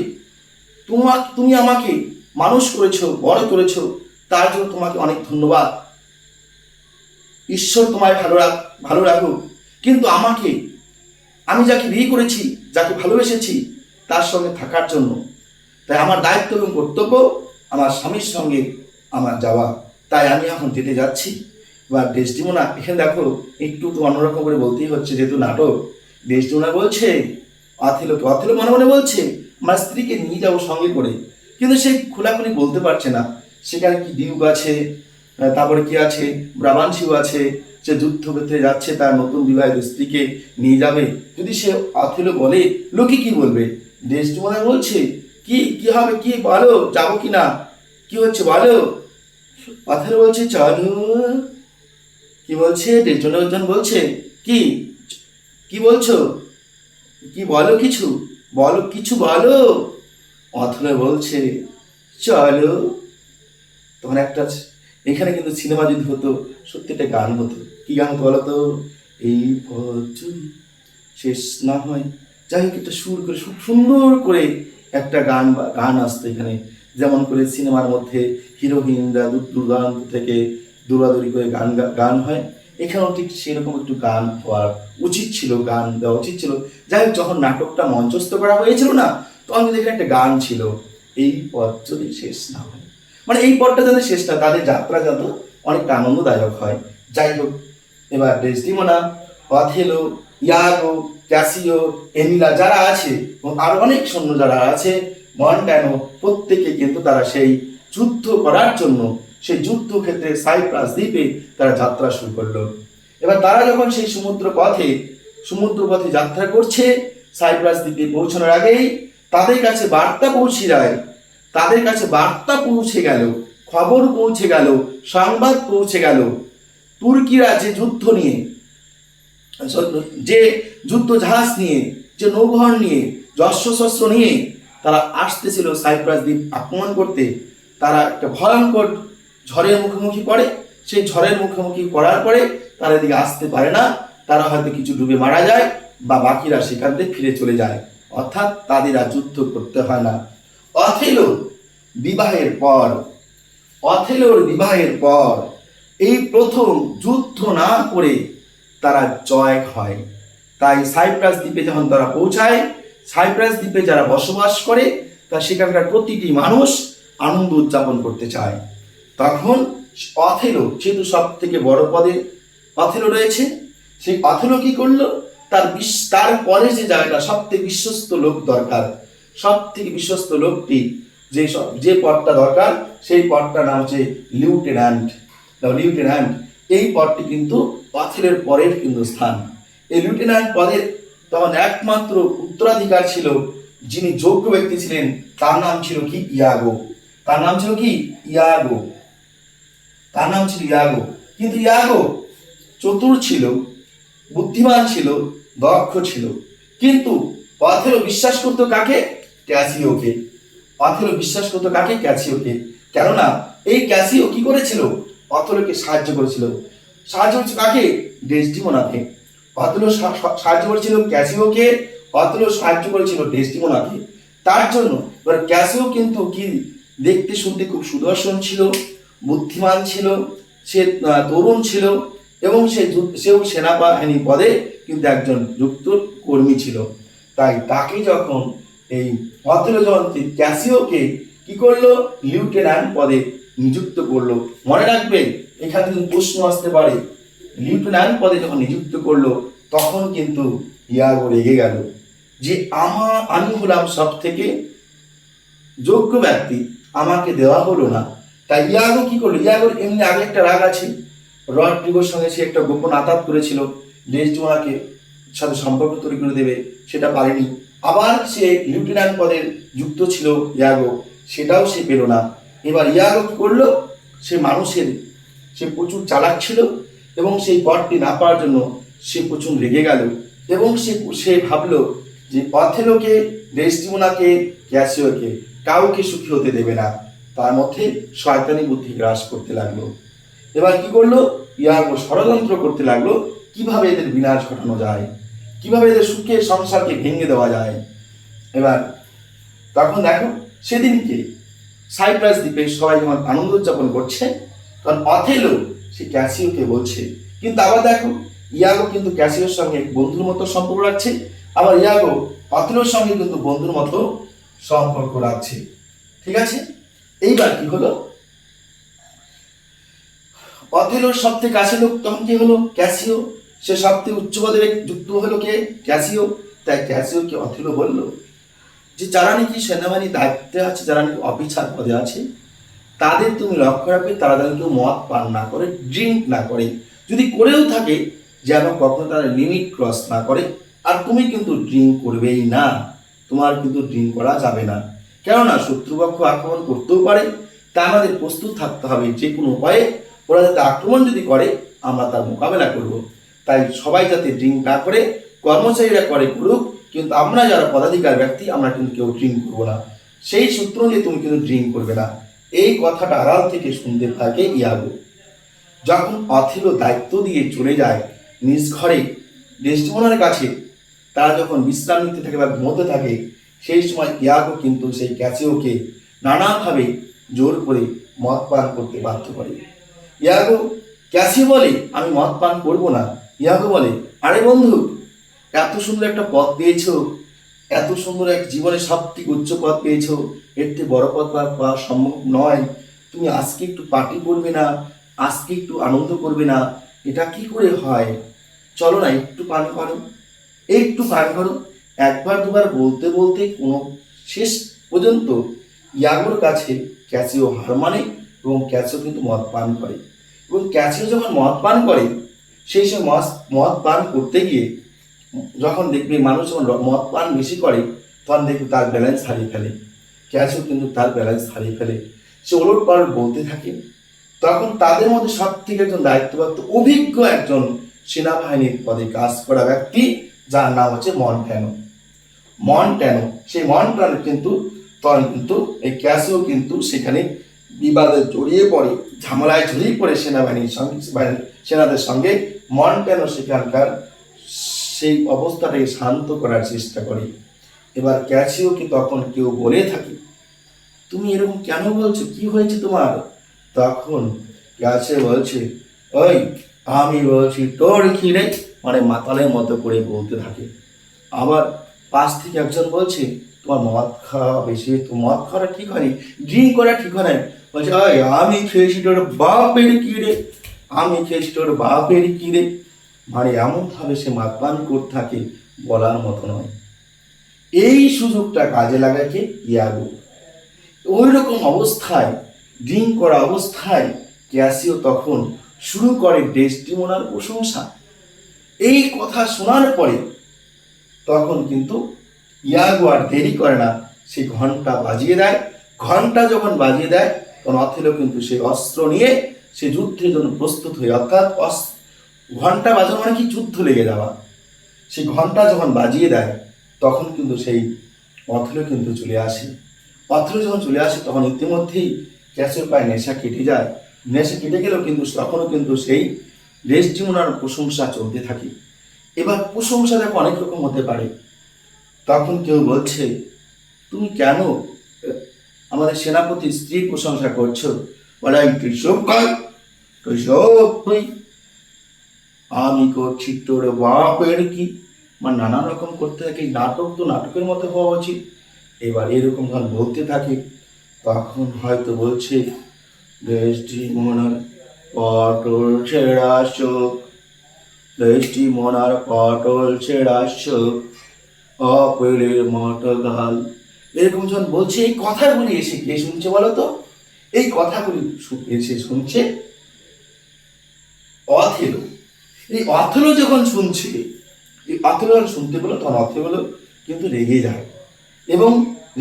তুমি আমাকে মানুষ করেছো, বড় করেছো, তার জন্য তোমাকে অনেক ধন্যবাদ। ঈশ্বর তোমায় ভালো রাখুক। কিন্তু আমি যাকে বিয়ে করেছি, যাকে ভালোবেসেছি, তার সঙ্গে থাকার জন্য, তাই আমার দায়িত্ব এবং কর্তব্য আমার স্বামীর সঙ্গে আমার যাওয়া, তাই আমি এখন যেতে যাচ্ছি। বা ডেসডিমোনা, এখানে দেখো একটু তো অন্যরকম করে বলতেই হচ্ছে, যেহেতু নাটক। ডেসডিমোনা বলছে অথেলো মনে মনে বলছে আমার স্ত্রীকে নিয়ে যাবো সঙ্গে করে, কিন্তু সে খোলাখুলি বলতে পারছে না। সেখানে কি ডিউক আছে, তারপরে কি আছে, ব্রাবাংশু আছে, সে যুদ্ধক্ষেত্রে যাচ্ছে, তার নতুন বিবাহিত স্ত্রীকে নিয়ে যাবে। যদি সে অথেলো বলে, লোকে কি বলবে? ডেসডিমোনা বলছে, কি হবে, কি বলো, যাবো কি না, কি হচ্ছে বলো। অথেলো বলছে চলো। কি বলছে? ডেসডিমোনা বলছে, কি বলছো, কি বলো, কিছু বলো। অথেলো বলছে চলো। তখন একটা এখানে কিন্তু সিনেমা যদি হতো, সত্যি একটা গান হতো। কি গান হতো বলো তো? এই পথ যদি শেষ না হয়, যাই হোক একটা সুর করে, সুন্দর করে একটা গান আসতো এখানে। যেমন করে সিনেমার মধ্যে হিরোইনরা দূরান্ত থেকে দৌড়াদৌড়ি করে গান হয়, এখানেও ঠিক সেরকম একটু গান হওয়া উচিত ছিল, গান দেওয়া উচিত ছিল। যাই হোক, যখন নাটকটা মঞ্চস্থ করা হয়েছিল না, তখন কিন্তু এখানে একটা গান ছিল, এই পথ যদি শেষ না হয়, মানে এই পথটা যাতে শেষ না, তাদের যাত্রা যাতে অনেকটা আনন্দদায়ক হয়। যাই হোক, এবার ডেসডিমোনা, অথেলো, ইয়াগো, ক্যাসিও, এমিলা যারা আছে এবং আরো অনেক সৈন্য যারা আছে, মন্টানো, প্রত্যেকে কিন্তু তারা সেই যুদ্ধ করার জন্য সেই যুদ্ধক্ষেত্রে সাইপ্রাস দ্বীপে তারা যাত্রা শুরু করলো। এবার তারা যখন সেই সমুদ্র পথে যাত্রা করছে, সাইপ্রাস দ্বীপে পৌঁছানোর আগেই তাদের কাছে বার্তা পৌঁছে গেল, খবর পৌঁছে গেল, সংবাদ পৌঁছে গেল, তুর্কিরা যে যুদ্ধ জাহাজ নিয়ে, যে নৌবহর নিয়ে, অস্ত্রশস্ত্র নিয়ে তারা আসতেছিল সাইপ্রাস দ্বীপ আক্রমণ করতে, তারা একটা ভয়ঙ্কর ঝড়ের মুখোমুখি পড়ে। সেই ঝড়ের মুখোমুখি পড়ার পরে তারা এদিকে আসতে পারে না, তারা হয়তো কিছু ডুবে মারা যায় বা বাকিরা সেখান থেকে ফিরে চলে যায়, অর্থাৎ তাদের আর যুদ্ধ করতে হয় না। অথেলোর বিবাহের পর এই প্রথম যুদ্ধ না করে তারা জয় হয়। তাই সাইপ্রাস দ্বীপে যখন তারা পৌঁছায়, সাইপ্রাস দ্বীপে যারা বসবাস করে তা সেখানকার প্রতিটি মানুষ আনন্দ উদযাপন করতে চায়। তখন অথেলো, যেহেতু সব থেকে বড় পদে অথেলো রয়েছে, সেই অথেলো কি করলো, তার পরে যে জায়গাটা সব থেকে বিশ্বস্ত লোক দরকার, সব থেকে বিশ্বস্ত লোকটি যে পদটা দরকার, সেই পদটার নাম হচ্ছে লিউটেন্যান্ট। এই পদটি কিন্তু অথেলোর পরের কিন্তু স্থান। এই লিউটেন্যান্ট পদের তখন একমাত্র উত্তরাধিকার ছিল, যিনি যোগ্য ব্যক্তি ছিলেন, তার নাম ছিল ইয়াগো। কিন্তু ইয়াগো চতুর ছিল, বুদ্ধিমান ছিল, দক্ষ ছিল, কিন্তু অথেলো বিশ্বাস করতো কাকে? ক্যাসিওকে। কেননা এই ক্যাসিও কি করেছিল? অথেলোকে সাহায্য করেছিল। কাকে? ডেসডিমোনাকে। অথেলো সাহায্য করেছিল ক্যাসিওকে, অথেলো সাহায্য করেছিল ডেসডিমোনাকে। তার জন্য এবার ক্যাসিও কিন্তু কি দেখতে শুনতে খুব সুদর্শন ছিল, বুদ্ধিমান ছিল, সে তরুণ ছিল এবং সেও সেনাবাহিনী পদে কিন্তু একজন যুক্ত কর্মী ছিল। তাই তাকে যখন এই অথেলো যখন ক্যাসিওকে কি করলো? লিউটেন্যান্ট পদে নিযুক্ত করলো। মনে রাখবে, এখানে কিন্তু প্রশ্ন আসতে পারে, লিউটেন্যান্ট পদে যখন নিযুক্ত করলো তখন কিন্তু ইয়াগো রেগে গেল যে আমি হলাম সব থেকে যোগ্য ব্যক্তি, আমাকে দেওয়া হলো না। তাই ইয়াগো কি করলো? ইয়াগোর এমনি আগে একটা রাগ আছে, রড্রিগোর সঙ্গে সে একটা গোপন আতাত করেছিল, ডেসডিমোনাকে সাথে সম্পর্ক তৈরি করে দেবে, সেটা পারেনি। আবার সে লিউটেন্যান্ট পদের যুক্ত ছিল ইয়াগো, সেটাও সে পেল না। এবার ইয়াগো কি করলো? সে প্রচুর চালাক ছিল এবং সেই পদটি না পাওয়ার জন্য সে প্রচুর রেগে গেল এবং সে ভাবলো যে অথেলোকে, ডেসডিমোনাকে, ক্যাসিওকে কাউকে সুখী হতে দেবে না। তার মধ্যে শয়তানি বুদ্ধি গ্রাস করতে লাগলো। এবার কি করলো? ইয়াগো ষড়যন্ত্র করতে লাগলো কিভাবে এদের বিনাশ ঘটানো যায়, কিভাবে এদের সুখের সংসারকে ভেঙে দেওয়া যায়। এবার তখন দেখো, সেদিনকে সাইপ্রাস দ্বীপে সবাই যখন আনন্দ উদযাপন করছে, তখন অথেলো সে ক্যাসিওকে বলছে, কিন্তু আবার দেখো ইয়াগো কিন্তু ক্যাসিওর সঙ্গে বন্ধুর মতো সম্পর্ক রাখছে, আবার ইয়াগো অথেলোর সঙ্গে কিন্তু বন্ধুর মতো সম্পর্ক রাখছে। ঠিক আছে, এইবার কি হলো? অথেলোর সব থেকে কাছের লোক তখন কি হলো? ক্যাসিও। সে সব থেকে উচ্চ পদে যুক্ত হলো কে? ক্যাসিও। তাই ক্যাসিওকে অথেলো বলল যে যারা নাকি সেনাবাহিনীর দায়িত্বে আছে, যারা নাকি অফিসার পদে আছে, তাদের তুমি লক্ষ্য রাখবে তারা যেন কেউ মদ পান না করে, ড্রিঙ্ক না করে, যদি করেও থাকে যেন কখনো তারা লিমিট ক্রস না করে। আর তুমি কিন্তু ড্রিঙ্ক করবেই না, তোমার কিন্তু ড্রিঙ্ক করা যাবে না, কেননা শত্রুপক্ষ আক্রমণ করতেও পারে। তা আমাদের প্রস্তুত থাকতে হবে যে কোনো উপায়ে ওরা যাতে আক্রমণ যদি করে আমরা তার মোকাবেলা করব। তাই সবাই যাতে ড্রিঙ্ক না করে, কর্মচারীরা করুক, কিন্তু আমরা যারা পদাধিকার ব্যক্তি আমরা কিন্তু কেউ ড্রিঙ্ক করবো না। সেই সূত্র নিয়ে তুমি কিন্তু ড্রিঙ্ক করবে না। এই কথাটা আড়াল থেকে শুনতে থাকে ইয়াগো। যখন অথেলো দায়িত্ব দিয়ে চলে যায় নিজ ঘরে ডেসডিমোনার কাছে, তারা যখন বিশ্রাম নিতে থাকে বা ঘুমোতে থাকে, সেই সময় ইয়াগো কিন্তু সেই ক্যাসিওকে নানাভাবে জোর করে মদ পান করতে বাধ্য করে। ক্যাসিও বলে আমি মদ পান করবো না। ইয়াগো বলে, আরে বন্ধু, এত সুন্দর একটা পথ পেয়েছো, এত সুন্দর এক জীবনে সব থেকে উচ্চ পথ পেয়েছো, এর থেকে বড় পথ পাওয়া সম্ভব নয়। তুমি আজকে একটু পার্টি করবে না, আজকে একটু আনন্দ করবে না? এটা কি করে হয়? চলো না একটু পান করো, একটু পান করো। একবার দুবার বলতে বলতে কোনো শেষ পর্যন্ত ইয়াগোর কাছে ক্যাসিও হার মানে এবং ক্যাসিও কিন্তু মদ পান করে। এবং ক্যাসিও যখন মদ পান করে, সেই সময় মদ পান করতে গিয়ে যখন দেখবে মানুষ যখন মদ পান বেশি করে, তখন দেখবে তার ব্যালেন্স হারিয়ে ফেলে। ক্যাসিও কিন্তু তার ব্যালেন্স হারিয়ে ফেলে, সে ওলট পালট বলতে থাকে। তখন তাদের মধ্যে সব থেকে একজন দায়িত্বপ্রাপ্ত অভিজ্ঞ একজন সেনাবাহিনীর পদে কাজ করা ব্যক্তি, যার নাম হচ্ছে মন্ট্যানো। সেই মন্ট্যানো কিন্তু তখন কিন্তু এই ক্যাসিও কিন্তু সেখানে বিবাদে জড়িয়ে পড়ে, ঝামেলায় জড়িয়ে পড়ে সেনাদের সঙ্গে। মন্ট্যানো সেখানকার সেই অবস্থাটাকে শান্ত করার চেষ্টা করে। এবার ক্যাসিওকে তখন কেউ বলে থাকে, তুমি এরকম কেন বলছো, কি হয়েছে তোমার? তখন ক্যাসিও বলছে, ওই আমি বলছি তোর কি রে, মানে মাতালের মতো করে বলতে থাকে। আবার পাশ থেকে একজন বলছে, তোমার মদ খাওয়া বেশি, তো মদ খাওয়াটা ঠিক হয়নি, ড্রিঙ্ক করা ঠিক হয় না। বলছে, ওই আমি খেয়েছি তোর বাপের কি রে, আমি খেয়েছি তোর বাপের কি রে। মানে এমনভাবে সে মাতপান করতে থাকে, বলার মতো নয়। এই সুযোগটা কাজে লাগায় কে? ইয়াগো। ওই রকম অবস্থায়, ড্রিঙ্ক করা অবস্থায় ক্যাসিও তখন শুরু করে ডেসডিমোনার প্রশংসা। এই কথা শোনার পরে তখন কিন্তু ইয়াগো আর দেরি করে না, সে ঘন্টা বাজিয়ে দেয়। ঘন্টা যখন বাজিয়ে দেয়, তখন অথেলো কিন্তু সেই অস্ত্র নিয়ে সে যুদ্ধের জন্য প্রস্তুত হয়ে, অর্থাৎ ঘন্টা বাজানো মানে কি, যুদ্ধ লেগে যাওয়া। সেই ঘন্টা যখন বাজিয়ে দেয়, তখন কিন্তু সেই অথেলো কিন্তু চলে আসে। অথেলো যখন চলে আসে, তখন ইতিমধ্যেই ক্যাসিওর পায়ে নেশা কেটে যায়। নেশা কেটে গেলেও কিন্তু তখনও কিন্তু সেই ডেসডিমোনার প্রশংসা চলতে থাকে। এবার প্রশংসা দেখো অনেক রকম হতে পারে। তখন কেউ বলছে, তুমি কেন আমাদের সেনাপতির স্ত্রীর প্রশংসা করছো? বলে, তুই সব কর, তুই সব তুই, আমি করছি তোর বাপের কি। মানে নানা রকম করতে থাকে। নাটক তো নাটকের মতো হওয়া উচিত। এবার এরকম ধর বলতে থাকে। তখন হয়তো বলছে, ডেসডিমোনার পটল ছেঁড়া চোখ, ডেসডিমোনার পটল ছেঁড়া চোখ, আপেলের মতো গাল। এরকম যখন বলছে, এই কথাগুলি এসে কে শুনছে বলো তো? এই কথাগুলি এসে শুনছে অথেলো। এই অথেলো যখন শুনছে, এই অথেলো যখন শুনতে পেলো, তখন অথেলো কিন্তু রেগে যায়। এবং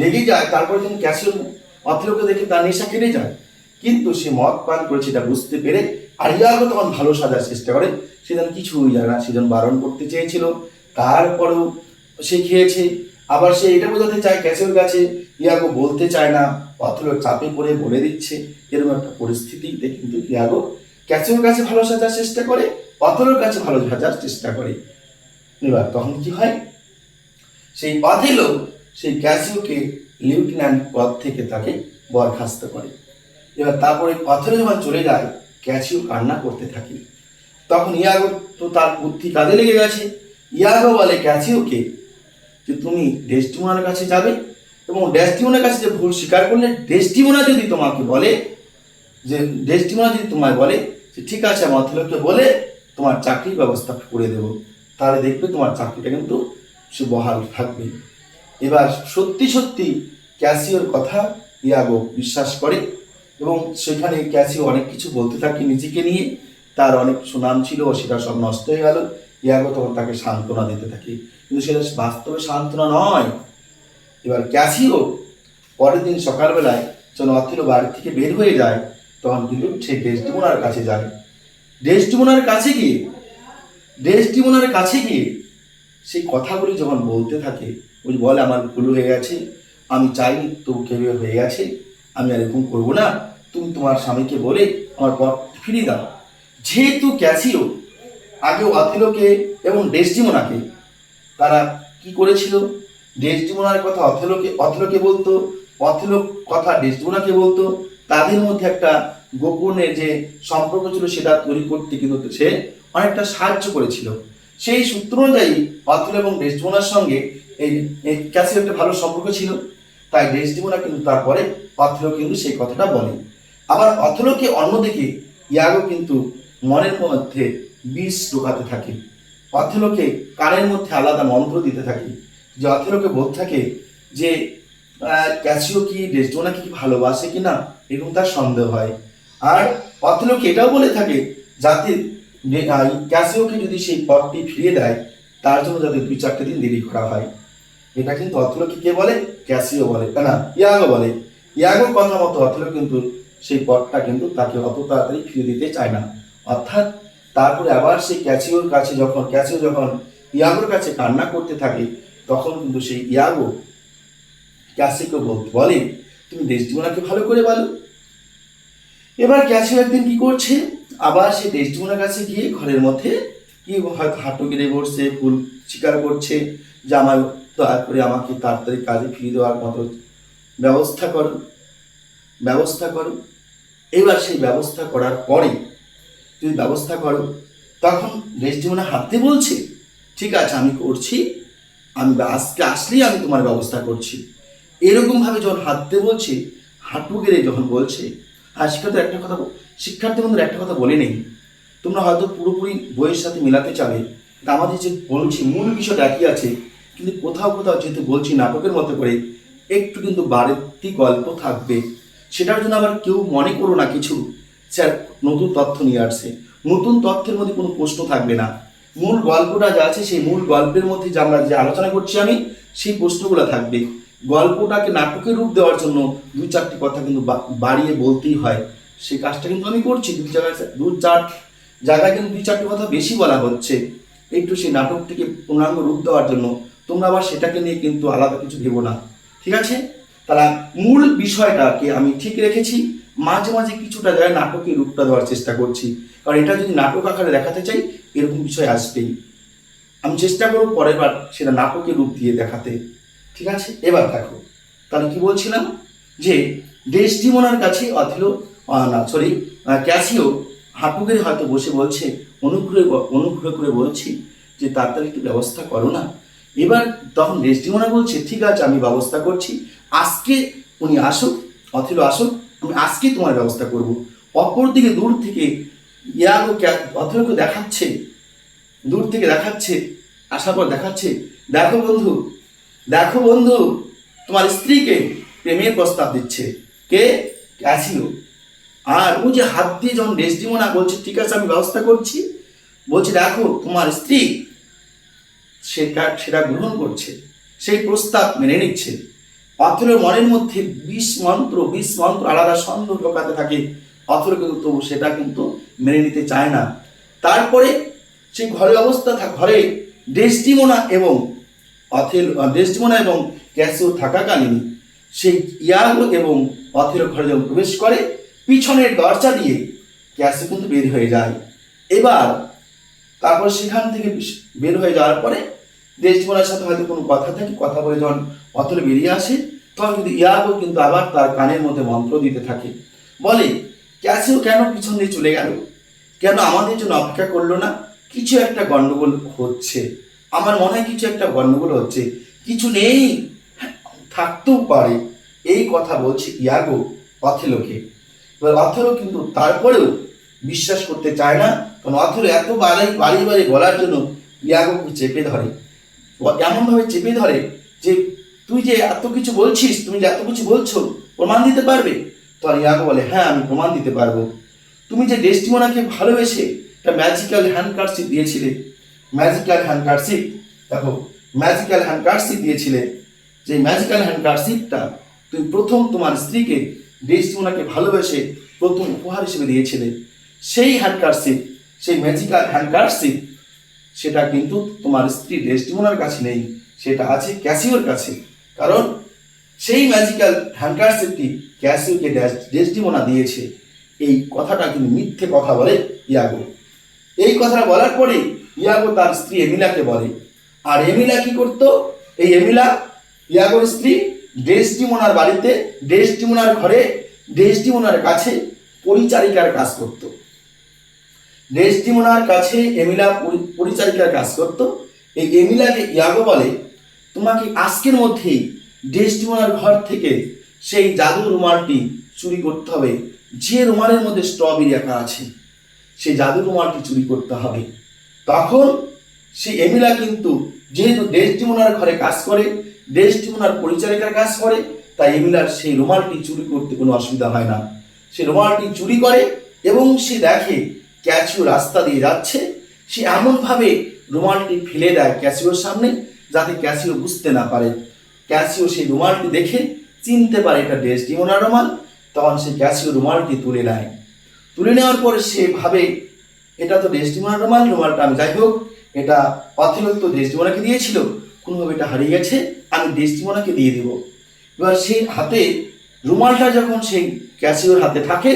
রেগে যায়, তারপরে যখন ক্যাসিও অথেলোকে দেখে তার নেশা কেটে যায়। কিন্তু সে মদ পান করেছে এটা বুঝতে পেরে আর ইয়াগো তখন ভালো সাজার চেষ্টা করে। সে যেন কিছুই জানে না, সে যেন বারণ করতে চেয়েছিল, তারপরেও সে খেয়েছে। আবার সে এটা বোঝাতে চায় ক্যাসিওর কাছে, ইয়াগো বলতে চায় না, অথেলো চাপে পড়ে বলে দিচ্ছে। এরকম একটা পরিস্থিতিতে কিন্তু ইয়াগো ক্যাসিওর কাছে ভালো সাজার চেষ্টা করে, অথেলোর কাছে ভালো সাজার চেষ্টা করে। এবার তখন কি হয়, সেই অথেলো সেই ক্যাসিওকে লিউটেন্যান্ট পদ থেকে তাকে বরখাস্ত করে। এবার তারপরে অথেলো যখন চলে যায়, ক্যাসিও কান্না করতে থাকে। তখন ইয়াগো তো তার বুদ্ধি কাজে লেগে গেছে। ইয়াগো বলে ক্যাসিওকে যে তুমি ডেসডিমোনার কাছে যাবে, এবং ডেসডিমোনার কাছে যে ভুল স্বীকার করলে, ডেসডিমোনা যদি তোমাকে বলে তোমায় বলে যে ঠিক আছে, আমি অথেলোকে বলে তোমার চাকরির ব্যবস্থা করে দেব, তাহলে দেখবে তোমার চাকরিটা কিন্তু সে বহাল থাকবে। এবার সত্যি সত্যি ক্যাসিওর কথা ইয়াগো বিশ্বাস করে, এবং সেখানে ক্যাসিও অনেক কিছু বলতে থাকে নিজেকে নিয়ে, তার অনেক সুনাম ছিল, সেটা সব নষ্ট হয়ে গেল। ইয়াগো তখন তাকে সান্ত্বনা দিতে থাকে, কিন্তু সেটা বাস্তবে সান্ত্বনা নয়। এবার ক্যাসিও পরের দিন সকালবেলায় যখন অথেলো বাড়ি থেকে বের হয়ে যায়, তখন কিন্তু সে ডেসডিমোনার কাছে যায়। ডেসডিমোনার কাছে গিয়ে সেই কথাগুলি যখন বলতে থাকে, ওই বলে, আমার ভুল হয়ে গেছে, আমি চাইনি, তবু কেউ হয়ে গেছে, আমি আর এরকম করবো না, তুমি তোমার স্বামীকে বলে আমার পথ ফিরিয়ে দাও। যেহেতু ক্যাসিও আগে অথেলোকে এবং ডেসডিমোনাকে, তারা কি করেছিল, ডেসডিমোনার কথা অথেলোকে বলতো, অথেলো কথা ডেসডিমোনাকে বলতো, তাদের মধ্যে একটা গোপনে যে সম্পর্ক ছিল সেটা তৈরি করতে কিন্তু সে অনেকটা সাহায্য করেছিল। সেই সূত্র অনুযায়ী অথেলো এবং ডেসডিমোনার সঙ্গে এই ক্যাসিওর একটা ভালো সম্পর্ক ছিল। তাই ডেসডিমোনা কিন্তু তারপরে অথেলো কিন্তু সেই কথাটা বলে। আবার অথেলোকে অন্যদিকে ইয়াগো কিন্তু মনের মধ্যে বিষ ঢোকাতে থাকে, অথেলোকে কানের মধ্যে আলাদা মন্ত্র দিতে থাকে, যে অথেলোকে বলতে থাকে যে ক্যাসিও কি ডেসডিমোনাকে কি ভালোবাসে কিনা, এরকম তার সন্দেহ হয়। আর অথলোক এটাও বলে থাকে যাতে ক্যাসিওকে যদি সেই পদটি ফিরিয়ে দেয় তার জন্য যাতে 2-4 দিন দেরি করা হয়। এটা কিন্তু অথলোকে কে বলে? ক্যাসিও বলে, না ইয়াগো বলে। ইয়াগোর কথা মতো অথলো কিন্তু সেই পদটা কিন্তু তাকে অত তাড়াতাড়ি ফিরিয়ে দিতে চায় না। অর্থাৎ তারপরে আবার সেই ক্যাসিও যখন ইয়াগোর কাছে কান্না করতে থাকে তখন কিন্তু সেই ইয়াগো ক্যাসিওকে বলে তুমি ডেসডিমোনাকে ভালো করে বলো। এবার ক্যাসিও একদিন কি করছে, আবার সেই ডেসডিমোনার কাছে গিয়ে ঘরের মধ্যে কি হয়তো হাঁটু গেড়ে বসছে, ফুল স্বীকার করছে যে আমার দয়া করে আমাকে তাড়াতাড়ি কাজে ফিরিয়ে দেওয়ার মতো ব্যবস্থা করো। এবার সেই ব্যবস্থা করার পরে তুমি ব্যবস্থা করো, তখন ডেসডিমোনা হাঁটতে বলছে, ঠিক আছে আমি করছি, আমি আজকে আসলেই আমি তোমার ব্যবস্থা করছি। এরকম ভাবে যখন হাঁটতে বলছে, হাঁটু গেড়ে যখন বলছে, আর শিক্ষার্থী বন্ধুরা একটা কথা বলে নেই, তোমরা হয়তো পুরোপুরি বইয়ের সাথে মেলাতে চাবে, আমাদের যে বলছি মূল বিষয়টা একই আছে, কিন্তু কোথাও যেহেতু বলছি নাটকের মতো করে একটু কিন্তু বাড়তি গল্প থাকবে। সেটার জন্য আবার কেউ মনে করো না কিছু স্যার নতুন তথ্য নিয়ে আসছে, নতুন তথ্যের মধ্যে কোনো প্রশ্ন থাকবে না। মূল গল্পটা যা আছে সেই মূল গল্পের মধ্যে যে আমরা যে আলোচনা করছি আমি, সেই প্রশ্নগুলো থাকবে। গল্পটাকে নাটকের রূপ দেওয়ার জন্য 2-4টি কথা কিন্তু বাড়িয়ে বলতেই হয়। সেই কাজটা কিন্তু আমি করছি, 2-4 জায়গায় কিন্তু 2-4টি কথা বেশি বলা হচ্ছে একটু সেই নাটকটিকে পূর্ণাঙ্গ রূপ দেওয়ার জন্য। তোমরা আবার সেটাকে নিয়ে কিন্তু আলাদা কিছু ভেবো না, ঠিক আছে? তাহলে মূল বিষয়টাকে আমি ঠিক রেখেছি, মাঝে মাঝে কিছুটা জায়গায় নাটকের রূপটা দেওয়ার চেষ্টা করছি, কারণ এটা যদি নাটক আকারে দেখাতে চাই এরকম বিষয় আসবেই। আমি চেষ্টা করবো পরের বার সেটা নাটকের রূপ দিয়ে দেখাতে, ঠিক আছে? এবার দেখো তাহলে কি বলছিলাম, যে ডেসডিমোনার কাছে ক্যাসিও হাঁটুগের হয়তো বসে বলছে, অনুগ্রহ করে বলছি যে তাড়াতাড়ি একটু ব্যবস্থা করো না। এবার তখন ডেসডিমোনা বলছে, ঠিক আছে আমি ব্যবস্থা করছি, আজকে উনি আসুক, অথিলো আসুক, আমি আজকে তোমার ব্যবস্থা করব। অপরদিকে দূর থেকে ইয়াগো অথিলোকে দেখাচ্ছে, আসার পর দেখাচ্ছে, দেখো বন্ধু তোমার স্ত্রীকে প্রেমের প্রস্তাব দিচ্ছে কে? ক্যাসিও। আর ও যে হাত দিয়ে যখন ডেসডিমোনা বলছে ঠিক আছে আমি ব্যবস্থা করছি, বলছে দেখো তোমার স্ত্রী সেটা গ্রহণ করছে, সেই প্রস্তাব মেনে নিচ্ছে। অথিলোর মনের মধ্যে 20 মন্ত্র আলাদা সন্দেহ ঢোকাতে থাকে। অথিলো কিন্তু তবু সেটা কিন্তু মেনে নিতে চায় না। তারপরে সেই ঘরে ডেসডিমোনা এবং ক্যাসিও থাকাকালীন সেই ইয়াগো এবং অথিলো ঘরে যখন প্রবেশ করে, পিছনের দরজা দিয়ে ক্যাসিও কিন্তু বের হয়ে যায়। এবার তারপর সেখান থেকে বের হয়ে যাওয়ার পরে ডেসডিমোনার সাথে হয়তো কোনো কথা বলে যখন অথিলো বেরিয়ে আসে, তখন কিন্তু ইয়াগো কিন্তু আবার তার কানের মধ্যে মন্ত্র দিতে থাকে, বলে ক্যাসিও কেন পিছন দিয়ে চলে গেল, কেন আমাদের জন্য অপেক্ষা করলো না? কিছু একটা গন্ডগোল হচ্ছে, আমার মনে হয় কিছু একটা গন্ডগোল হচ্ছে, কিছু নেই, থাকতেও পারে। এই কথা বলছে ইয়াগো অথিলোকে। এবার অথিলো কিন্তু তারপরেও বিশ্বাস করতে চায় না, কারণ অথিলো এত বাড়ি বলার জন্য ইয়াগোকে চেপে ধরে, এমনভাবে চেপে ধরে যে তুমি যে এত কিছু বলছো প্রমাণ দিতে পারবে? তখন ইয়াগো বলে হ্যাঁ আমি প্রমাণ দিতে পারবো। তুমি যে ডেসডিমোনাকে ভালোবেসে একটা ম্যাজিক্যাল হ্যান্ডকারশিপ দিয়েছিলে, যে ম্যাজিক্যাল হ্যান্ডকারশিপটা তুমি প্রথম তোমার স্ত্রীকে ডেসডিমোনাকে ভালোবেসে প্রথম উপহার হিসেবে দিয়েছিলে, সেই ম্যাজিক্যাল হ্যান্ডকারশিপ সেটা কিন্তু তোমার স্ত্রী ডেসডিমোনার কাছে নেই, সেটা আছে ক্যাসিওর কাছে। কারণ সেই ম্যাজিক্যাল হ্যান্ডকারশিপটি ক্যাসিওকে ডেসডিমোনা দিয়েছে। এই কথাটা কিন্তু মিথ্যে কথা বলে ইয়াগো। এই কথাটা বলার পরে ইয়াগো তার স্ত্রী এমিলাকে বলে, আর এমিলা কি করতো? এই এমিলা ইয়াগোর স্ত্রী ডেসডিমোনার বাড়িতে, ডেসডিমোনার ঘরে, ডেসডিমোনার কাছে পরিচারিকার কাজ করত। ডেসডিমোনার কাছে এমিলা পরিচারিকার কাজ করত। এই এমিলাকে ইয়াগো বলে, তোমাকে আজকের মধ্যেই ডেসডিমোনার ঘর থেকে সেই জাদু রুমালটি চুরি করতে হবে, যে রুমালের মধ্যে স্ট্রবেরি আঁকা আছে, সেই জাদু রুমালটি চুরি করতে হবে। তখন সেই এমিলা কিন্তু যেহেতু ডেসডিমোনার ঘরে কাজ করে, ডেসডিমোনার পরিচারিকার কাজ করে, তাই এমিলার সেই রুমালটি চুরি করতে কোনো অসুবিধা হয় না। সে রুমালটি চুরি করে এবং সে দেখে ক্যাসিও রাস্তা দিয়ে যাচ্ছে। সে এমনভাবে রুমালটি ফেলে দেয় ক্যাসিওর সামনে যাতে ক্যাসিও বুঝতে না পারে। ক্যাসিও সেই রুমালটি দেখে চিনতে পারে এটা ডেসডিমোনার রুমাল। তখন সে ক্যাসিও রুমালটি তুলে নেয়। তুলে নেওয়ার পরে সে ভাবে এটা তো ডেসডিমোনার রুমাল, রুমালটা আমি যাই হোক এটা অথেলো তো ডেসডিমোনাকে দিয়েছিল, কোনোভাবে এটা হারিয়ে গেছে, আমি ডেসডিমোনাকে দিয়ে দিব। এবার সেই হাতে রুমালটা যখন সেই ক্যাসিওর হাতে থাকে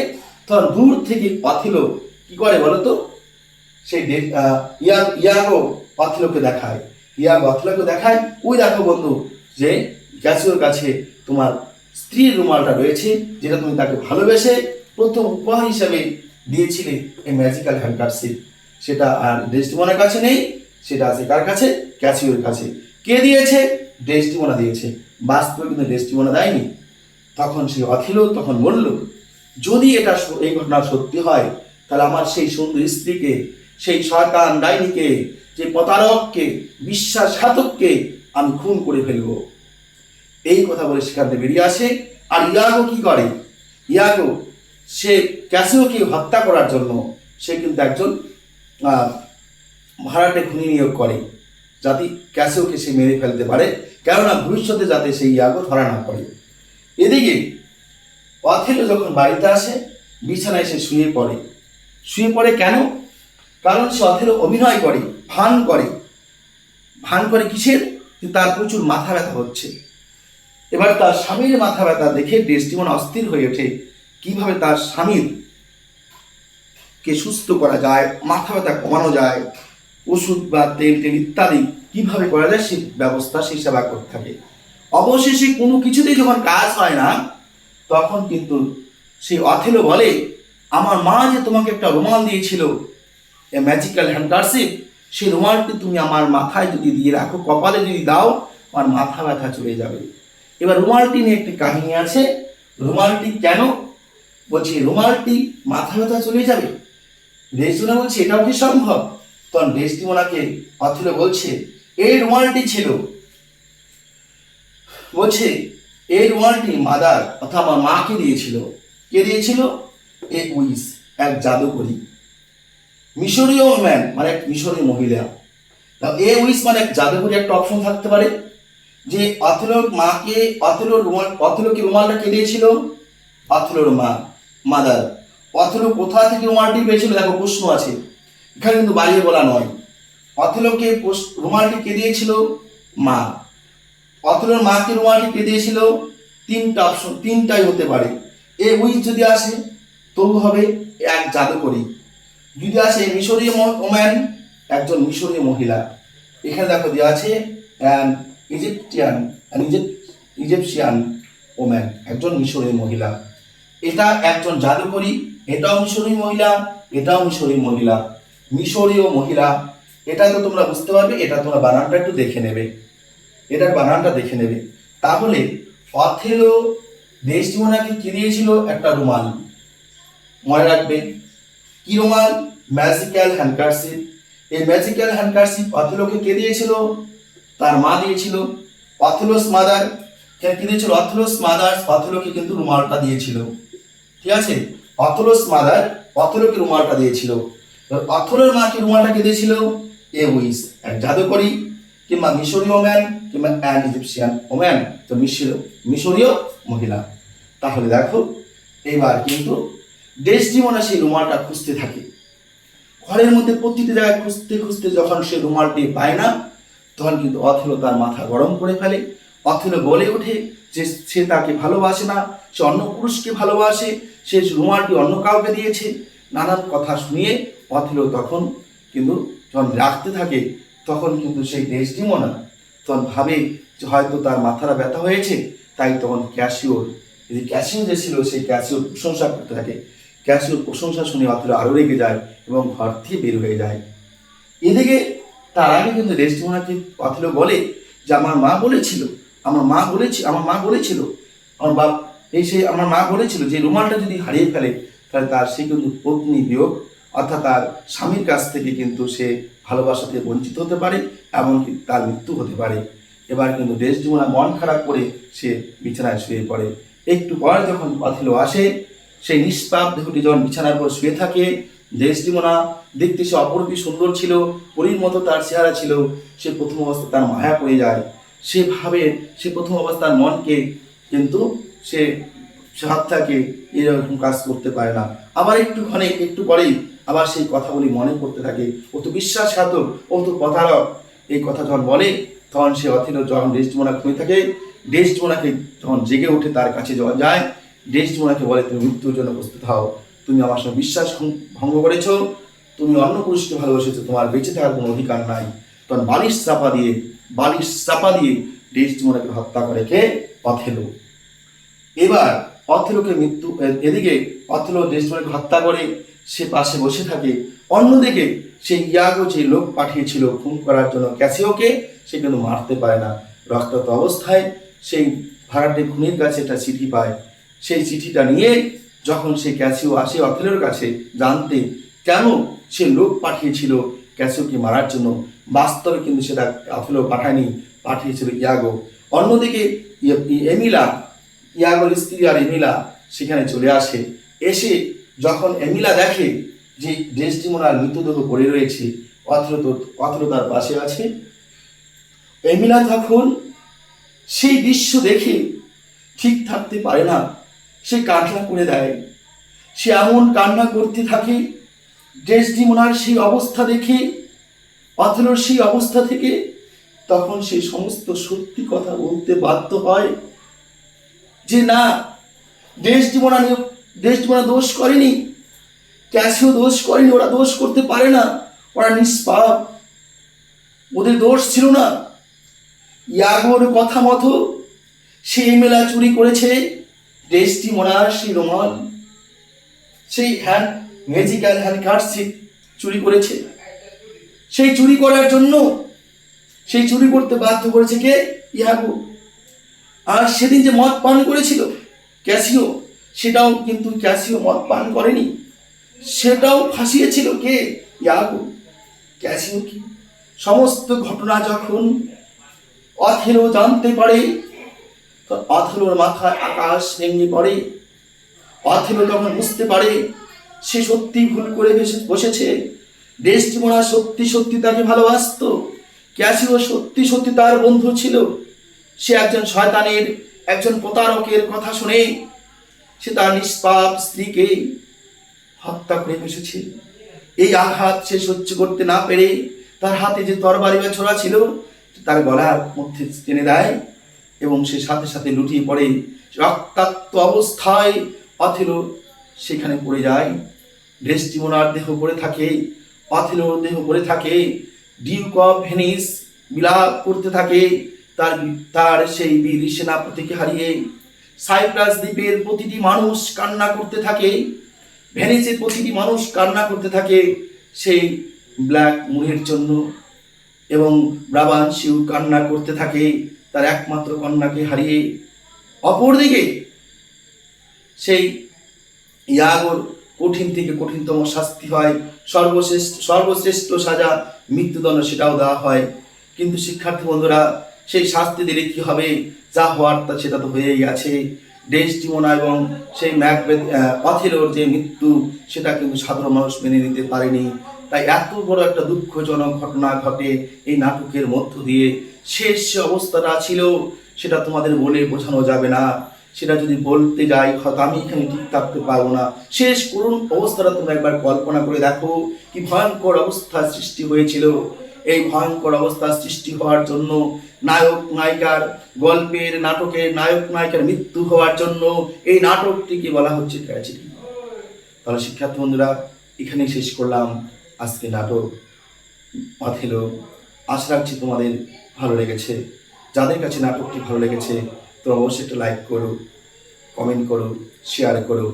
তখন দূর থেকে অথেলো কি করে বলতো, সেই ইয়াগো অথেলোকে দেখায়। ইয়াগো অথেলোকে দেখায়, ওই দেখো বন্ধু যে ক্যাসিওর কাছে তোমার স্ত্রীর রুমালটা রয়েছে, যেটা তুমি তাকে ভালোবেসে প্রথম উপহার হিসাবে দিয়েছিলে, এই ম্যাজিক্যাল হ্যান্ডকারশিপ। সেটা আর ডেসডিমোনার কাছে নেই, সেটা আছে কার কাছে? ক্যাসিওর কাছে। কে দিয়েছে? ডেসডিমোনা দিয়েছে। বাস্তবে কিন্তু ডেসডিমোনা দেয়নি। তখন সেই অথেলো তখন বলল, যদি এটা এই ঘটনা সত্যি হয় তাহলে আমার সেই সুন্দর স্ত্রীকে, সেই শয়তান ডাইনিকে, যে প্রতারককে, বিশ্বাসঘাতককে আমি খুন করে ফেলবো। এই কথা বলে সেখান থেকে বেরিয়ে আসে। আর ইয়াগো কি করে? ইয়াগো সে ক্যাসিওকে হত্যা করার জন্য সে কিন্তু একজন ভাড়াটে খুনি নিয়োগ করে, যাতে ক্যাসিওকে সে মেরে ফেলতে পারে, কেননা ভবিষ্যতে যাতে সেই ইয়াগো ধরা না পড়ে। এদিকে অথেলো যখন বাড়িতে আসে বিছানায় সে শুয়ে পড়ে। শুয়ে পড়ে কেন? কারণ সে অথেলো অভিনয় করে, ভান করে কিসের? তার প্রচুর মাথা ব্যথা হচ্ছে। এবার তার স্বামীর মাথা ব্যথা দেখে ডেসডিমোনা অস্থির হয়ে ওঠে, কিভাবে তার স্বামীর কে সুস্থ করা যায়, মাথা ব্যথা কমানো যায়, ওষুধ বা তেল ইত্যাদি কিভাবে করা যায় সে ব্যবস্থা সে সেবা করতে থাকে। অবশেষে কোনো কিছুতেই যখন কাজ হয় না তখন কিন্তু সেই অথেলো বলে, আমার মা যে তোমাকে একটা রুমাল দিয়েছিল, এ ম্যাজিক্যাল হ্যান্ডকারশিপ, সেই রুমালটি তুমি আমার মাথায় যদি দিয়ে রাখো, কপালে যদি দাও, আমার মাথা ব্যথা চলে যাবে। এবার রুমালটি নিয়ে একটি কাহিনী আছে। রুমালটি কেন? বলছি রুমালটি মাথা ব্যথা চলে যাবে। ডেসডিমোনা বলছে এটাও কি সম্ভব? তখন ডেসডিমোনাকে অথেলো বলছে, এই রুমালটি ছিল, বলছে এই রুমালটি মাদার অর্থাৎ আমার মাকে দিয়েছিল। কে দিয়েছিল? এ উইস, এক জাদুকরী, মিশরীয় ম্যান মানে এক মিশরীয় মহিলা। এ উইস মানে এক জাদুকরী, একটা অপশন থাকতে পারে যে অথেলোর মাকে, অথেলোকে রুমালটা কে দিয়েছিল? অথেলোর মা, মাদার। অথেলো কোথা থেকে রুমালটি পেয়েছিল? দেখো প্রশ্ন আছে এখানে, কিন্তু বাড়িয়ে বলা নয়। অথেলোকে রুমালটি কে দিয়েছিল? মা। অথেলোর মাকে রুমালটি কে দিয়েছিল? তিনটা অপশন, তিনটাই হতে পারে। এ উইস যদি আসে তবু হবে এক জাদুকরী, যদি আসে মিশরীয় ওম্যান, একজন মিশরীয় মহিলা। এখানে দেখো দেওয়া আছে ইজিপশিয়ান ওম্যান, একজন মিশরীয় মহিলা। এটা একজন জাদুকরী, এটাও মিশরীয় মহিলা, এটাও মিশরীয় মহিলা, মিশরীয় মহিলা। এটা তো তোমরা বুঝতে পারবে, এটা তোমরা বানানটা একটু দেখে নেবে, এটার বানানটা দেখে নেবে। তাহলে অথেলো ডেসডিমোনাকে কি দিয়েছিল? একটা রুমাল। মনে রাখবে কি রুমাল? ম্যাজিক্যাল হ্যান্ডকারশিপ। এই ম্যাজিক্যাল হ্যান্ডকারশিপ অথেলোকে কে দিয়েছিল? তার মা দিয়েছিল। অথেলোস মাদার কি দিয়েছিল? অথেলোস মাদার অথেলোকে কিন্তু রুমালটা দিয়েছিল। ঠিক আছে, অথেলোস মাদার অথেলোকে রুমালটা দিয়েছিল। অথেলোর মাকে রুমালটা কে দিয়েছিল? এ উইস, এক জাদুকরী কিংবা মিশরীয় ম্যান কিংবা অ্যান ইজিপশিয়ান ওম্যান, তো মিশরীয় মহিলা। তাহলে দেখো এবার কিন্তু ডেসডিমোনা সেই রুমালটা খুঁজতে থাকে, ঘরের মধ্যে প্রতিটি জায়গায় খুঁজতে খুঁজতে যখন সে রুমালটি পায় না তখন কিন্তু অথেলো তার মাথা গরম করে ফেলে। অথেলো বলে ওঠে যে সে তাকে ভালোবাসে না, সে অন্য পুরুষকে ভালোবাসে, সে রুমালটি অন্য কাউকে দিয়েছে। নানান কথা শুনিয়ে অথেলো তখন কিন্তু যখন রাখতে থাকে তখন কিন্তু সেই ডেসডিমোনা তখন ভাবে যে হয়তো তার মাথাটা ব্যথা হয়েছে, তাই তখন ক্যাসিও যে ছিল সেই ক্যাসিওর প্রশংসা করতে থাকে। ক্যাসিওর প্রশংসা শুনে অথেলো আরও রেগে যায় এবং ঘর থেকে বের হয়ে যায়। এদিকে তার আগে কিন্তু ডেসডিমোনাকে অথেলো বলে যে আমার মা বলেছিল আমার মা বলেছিল যে রুমালটা যদি হারিয়ে ফেলে তাহলে তার সে কিন্তু পত্নী বিয়োগ অর্থাৎ তার স্বামীর কাছ থেকে কিন্তু সে ভালোবাসা থেকে বঞ্চিত হতে পারে, এমনকি তার মৃত্যু হতে পারে। এবার কিন্তু ডেসডিমোনা মন খারাপ করে সে বিছানায় শুয়ে পড়ে। একটু পর যখন অথেলো আসে সেই নিষ্পাপ দেহটি যখন বিছানার উপর শুয়ে থাকে, ডেসডিমোনা দেখতে সে অপরূপী সুন্দর ছিল, পরীর মতো তার চেহারা ছিল। সে প্রথম অবস্থায় তার মায়া পড়ে যায়। সে ভাবে, সে প্রথম অবস্থার মনকে, কিন্তু সে হাত থাকে এরকম কাজ করতে পারে না। আবার একটু পরেই আবার সেই কথাগুলি মনে করতে থাকে। ও তো বিশ্বাসঘাতক, ও তো প্রতারক। এই কথা যখন বলে, তখন সে অথেলো যখন ডেসডিমোনা ঘুমিয়ে থাকে, ডেসডিমোনাকে যখন জেগে ওঠে, তার কাছে যখন যায়, ডেসডিমোনাকে বলে, তুমি মৃত্যুর জন্য প্রস্তুত হও, তুমি আমার সঙ্গে বিশ্বাস ভঙ্গ করেছো, তুমি অন্য পুরুষকে ভালোবেসেছো, তোমার বেঁচে থাকার কোনো অধিকার নাই। তখন বালিশ চাপা দিয়ে ডেসডিমোনাকে হত্যা করে কে? অথেলো। এবার অথেলোকে এদিকে অথেলো ডেসডিমোনাকে হত্যা করে সে পাশে বসে থাকে। অন্যদিকে সেই ইয়াগো যে লোক পাঠিয়েছিল খুন করার জন্য ক্যাসিওকে, সে কিন্তু মারতে পারে না। রক্তাক্ত অবস্থায় সেই ভাড়াটে খুনির কাছে একটা চিঠি পায়। সেই চিঠিটা নিয়ে যখন সে ক্যাসিও আসে অথেলোর কাছে জানতে কেন সে লোক পাঠিয়েছিল ক্যাসিওকে মারার জন্য, বাস্তবে কিন্তু সেটা অথেলো পাঠায়নি, পাঠিয়েছিল ইয়াগো। অন্যদিকে ইয়াগোর স্ত্রী আর এমিলা সেখানে চলে আসে। এসে যখন এমিলা দেখে যে ডেসডিমোনার মৃতদেহ পড়ে রয়েছে, অথেলো তার পাশে আছে, এমিলা তখন সেই দৃশ্য দেখে ঠিক থাকতে পারে না। সে কান্না করে দেয়। সে এমন কান্না করতে থাকে, ডেসডিমোনার সেই অবস্থা দেখে, অথেলোর সেই অবস্থা থেকে তখন সে সমস্ত সত্যি কথা বলতে বাধ্য হয় যে না, ডেসডিমোনা দোষ করেনি, ক্যাসিও দোষ করেনি, ওরা দোষ করতে পারে না, ওরা নিষ্পাপ, ওদের দোষ ছিল না। ইয়াগোর কথা মতো সে এমিলা চুরি করেছে ডেসডিমোনার সেই রুমাল, সেই ম্যাজিক্যাল হ্যান্ডকারচিফ চুরি করেছে। সেই চুরি করার জন্য সেই চুরি করতে বাধ্য করেছে কে? ইয়াগো। আর সেদিন যে মদ পান করেছিল ক্যাসিও, সেটাও কিন্তু ক্যাসিও মদ পান করেনি, সেটাও ফাঁসিয়েছিল কে? ইয়াগো। ক্যাসিও কি? সমস্ত ঘটনা যখন অথেলো জানতে পারে, তো অথেলোর মাথায় আকাশ ভেঙে পড়ে। অথেলো তখন বুঝতে পারে সে সত্যি ভুল করে বসেছে। ডেসডিমোনা সত্যি তাকে ভালোবাসতো, ক্যাসিও সত্যি তার বন্ধু ছিল। সে একজন শয়তানের, একজন প্রতারকের কথা শুনে সে তার নিষ্পাপ স্ত্রীকে হত্যা করে বসেছে। এই আঘাত সে সহ্য করতে না পেরে তার হাতে যে তরবারি বা ছোরা ছিল তার গলার মধ্যে টেনে দেয় এবং সে সাথে সাথে লুটিয়ে পড়ে। রক্তাক্ত অবস্থায় অথেলো সেখানে পড়ে যায়। ডেসডিমোনার দেহ পড়ে থাকে, অথেলোর দেহ পড়ে থাকে। ডিউক অফ ভেনিস বিলাপ করতে থাকে তার সেই বীর সেনাপতিকে হারিয়ে। সাইপ্রাস দ্বীপের প্রতিটি মানুষ কান্না করতে থাকে, ভেনিসের প্রতিটি মানুষ কান্না করতে থাকে সেই ব্ল্যাক মুনের জন্য, এবং ব্রাবানসিউ কান্না করতে থাকে তার একমাত্র কন্যাকে হারিয়ে। অপরদিকে সেই ইয়াগোর কঠিন থেকে কঠিনতম শাস্তি হয়, সর্বশ্রেষ্ঠ সাজা মৃত্যুদণ্ড, সেটাও দেওয়া হয়। কিন্তু শিক্ষার্থী বন্ধুরা, সেই শাস্তি দিলে কি হবে? যা হওয়ার তা সেটা তো হয়েই গেছে। ডেসডিমোনা এবং সেই অথেলোর যে মৃত্যু, সেটা কিন্তু সাধারণ মানুষ মেনে নিতে পারেনি। তাই এত বড় একটা দুঃখজনক ঘটনা ঘটে এই নাটকের মধ্য দিয়ে। শেষ যে অবস্থাটা ছিল সেটা তোমাদের বলে বোঝানো যাবে না। সেটা যদি বলতে যাই হয়তো আমি এখানে ঠিক থাকতে পারবো না। শেষ করুন অবস্থাটা তোমরা একবার কল্পনা করে দেখো, কি ভয়ঙ্কর অবস্থার সৃষ্টি হয়েছিল। এই ভয়ঙ্কর অবস্থার সৃষ্টি হওয়ার জন্য, নায়ক নায়িকার গল্পের নাটকের নায়ক নায়িকার মৃত্যু হওয়ার জন্য এই নাটকটিকে বলা হচ্ছে ট্র্যাজেডি। তাহলে শিক্ষার্থী বন্ধুরা, এখানেই শেষ করলাম আজকে নাটক অথেলো। আশা রাখছি তোমাদের ভালো লেগেছে। যাদের কাছে নাটকটি ভালো লেগেছে তো অবশ্যই একটা লাইক করো, কমেন্ট করো, শেয়ার করো।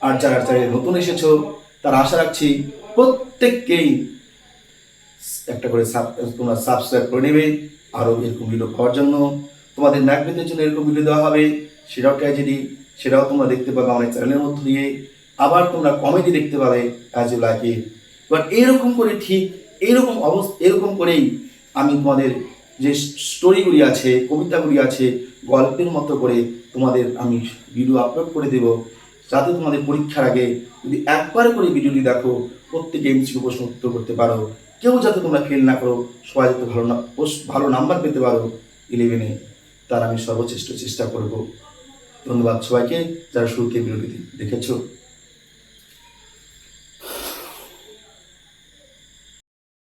আর যারা নতুন এসেছো তারা আশা রাখছি প্রত্যেককেই একটা করে তোমরা সাবস্ক্রাইব করে নেবে আরও এরকম ভিডিও পাওয়ার জন্য। তোমাদের ম্যাকবেথের জন্য এরকম ভিডিও দেওয়া হবে, সেটাও ট্র্যাজেডি, সেটাও তোমরা দেখতে পাবে আমাদের চ্যানেলের মধ্য দিয়ে। আবার তোমরা কমেডি দেখতে পাবে অ্যাজ ইউ লাইক ইট। এবার এরকম করে ঠিক এরকম করেই আমি তোমাদের যে স্টোরিগুলি আছে, কবিতাগুলি আছে, গল্পের মতো করে তোমাদের আমি ভিডিও আপলোড করে দেব। যাতে তোমাদের পরীক্ষার আগে যদি একবার করে ভিডিওটি দেখো, প্রত্যেকে এমসিকিউ প্রশ্ন উত্তর করতে পারো, কেউ যাতে তোমরা ফেল না করো, সবাই যাতে ভালো নাম্বার পেতে পারো 11-এ, তার আমি সর্বচেষ্ট চেষ্টা করব। ধন্যবাদ সবাইকে যারা শুরুতে ভিডিওটি দেখেছো।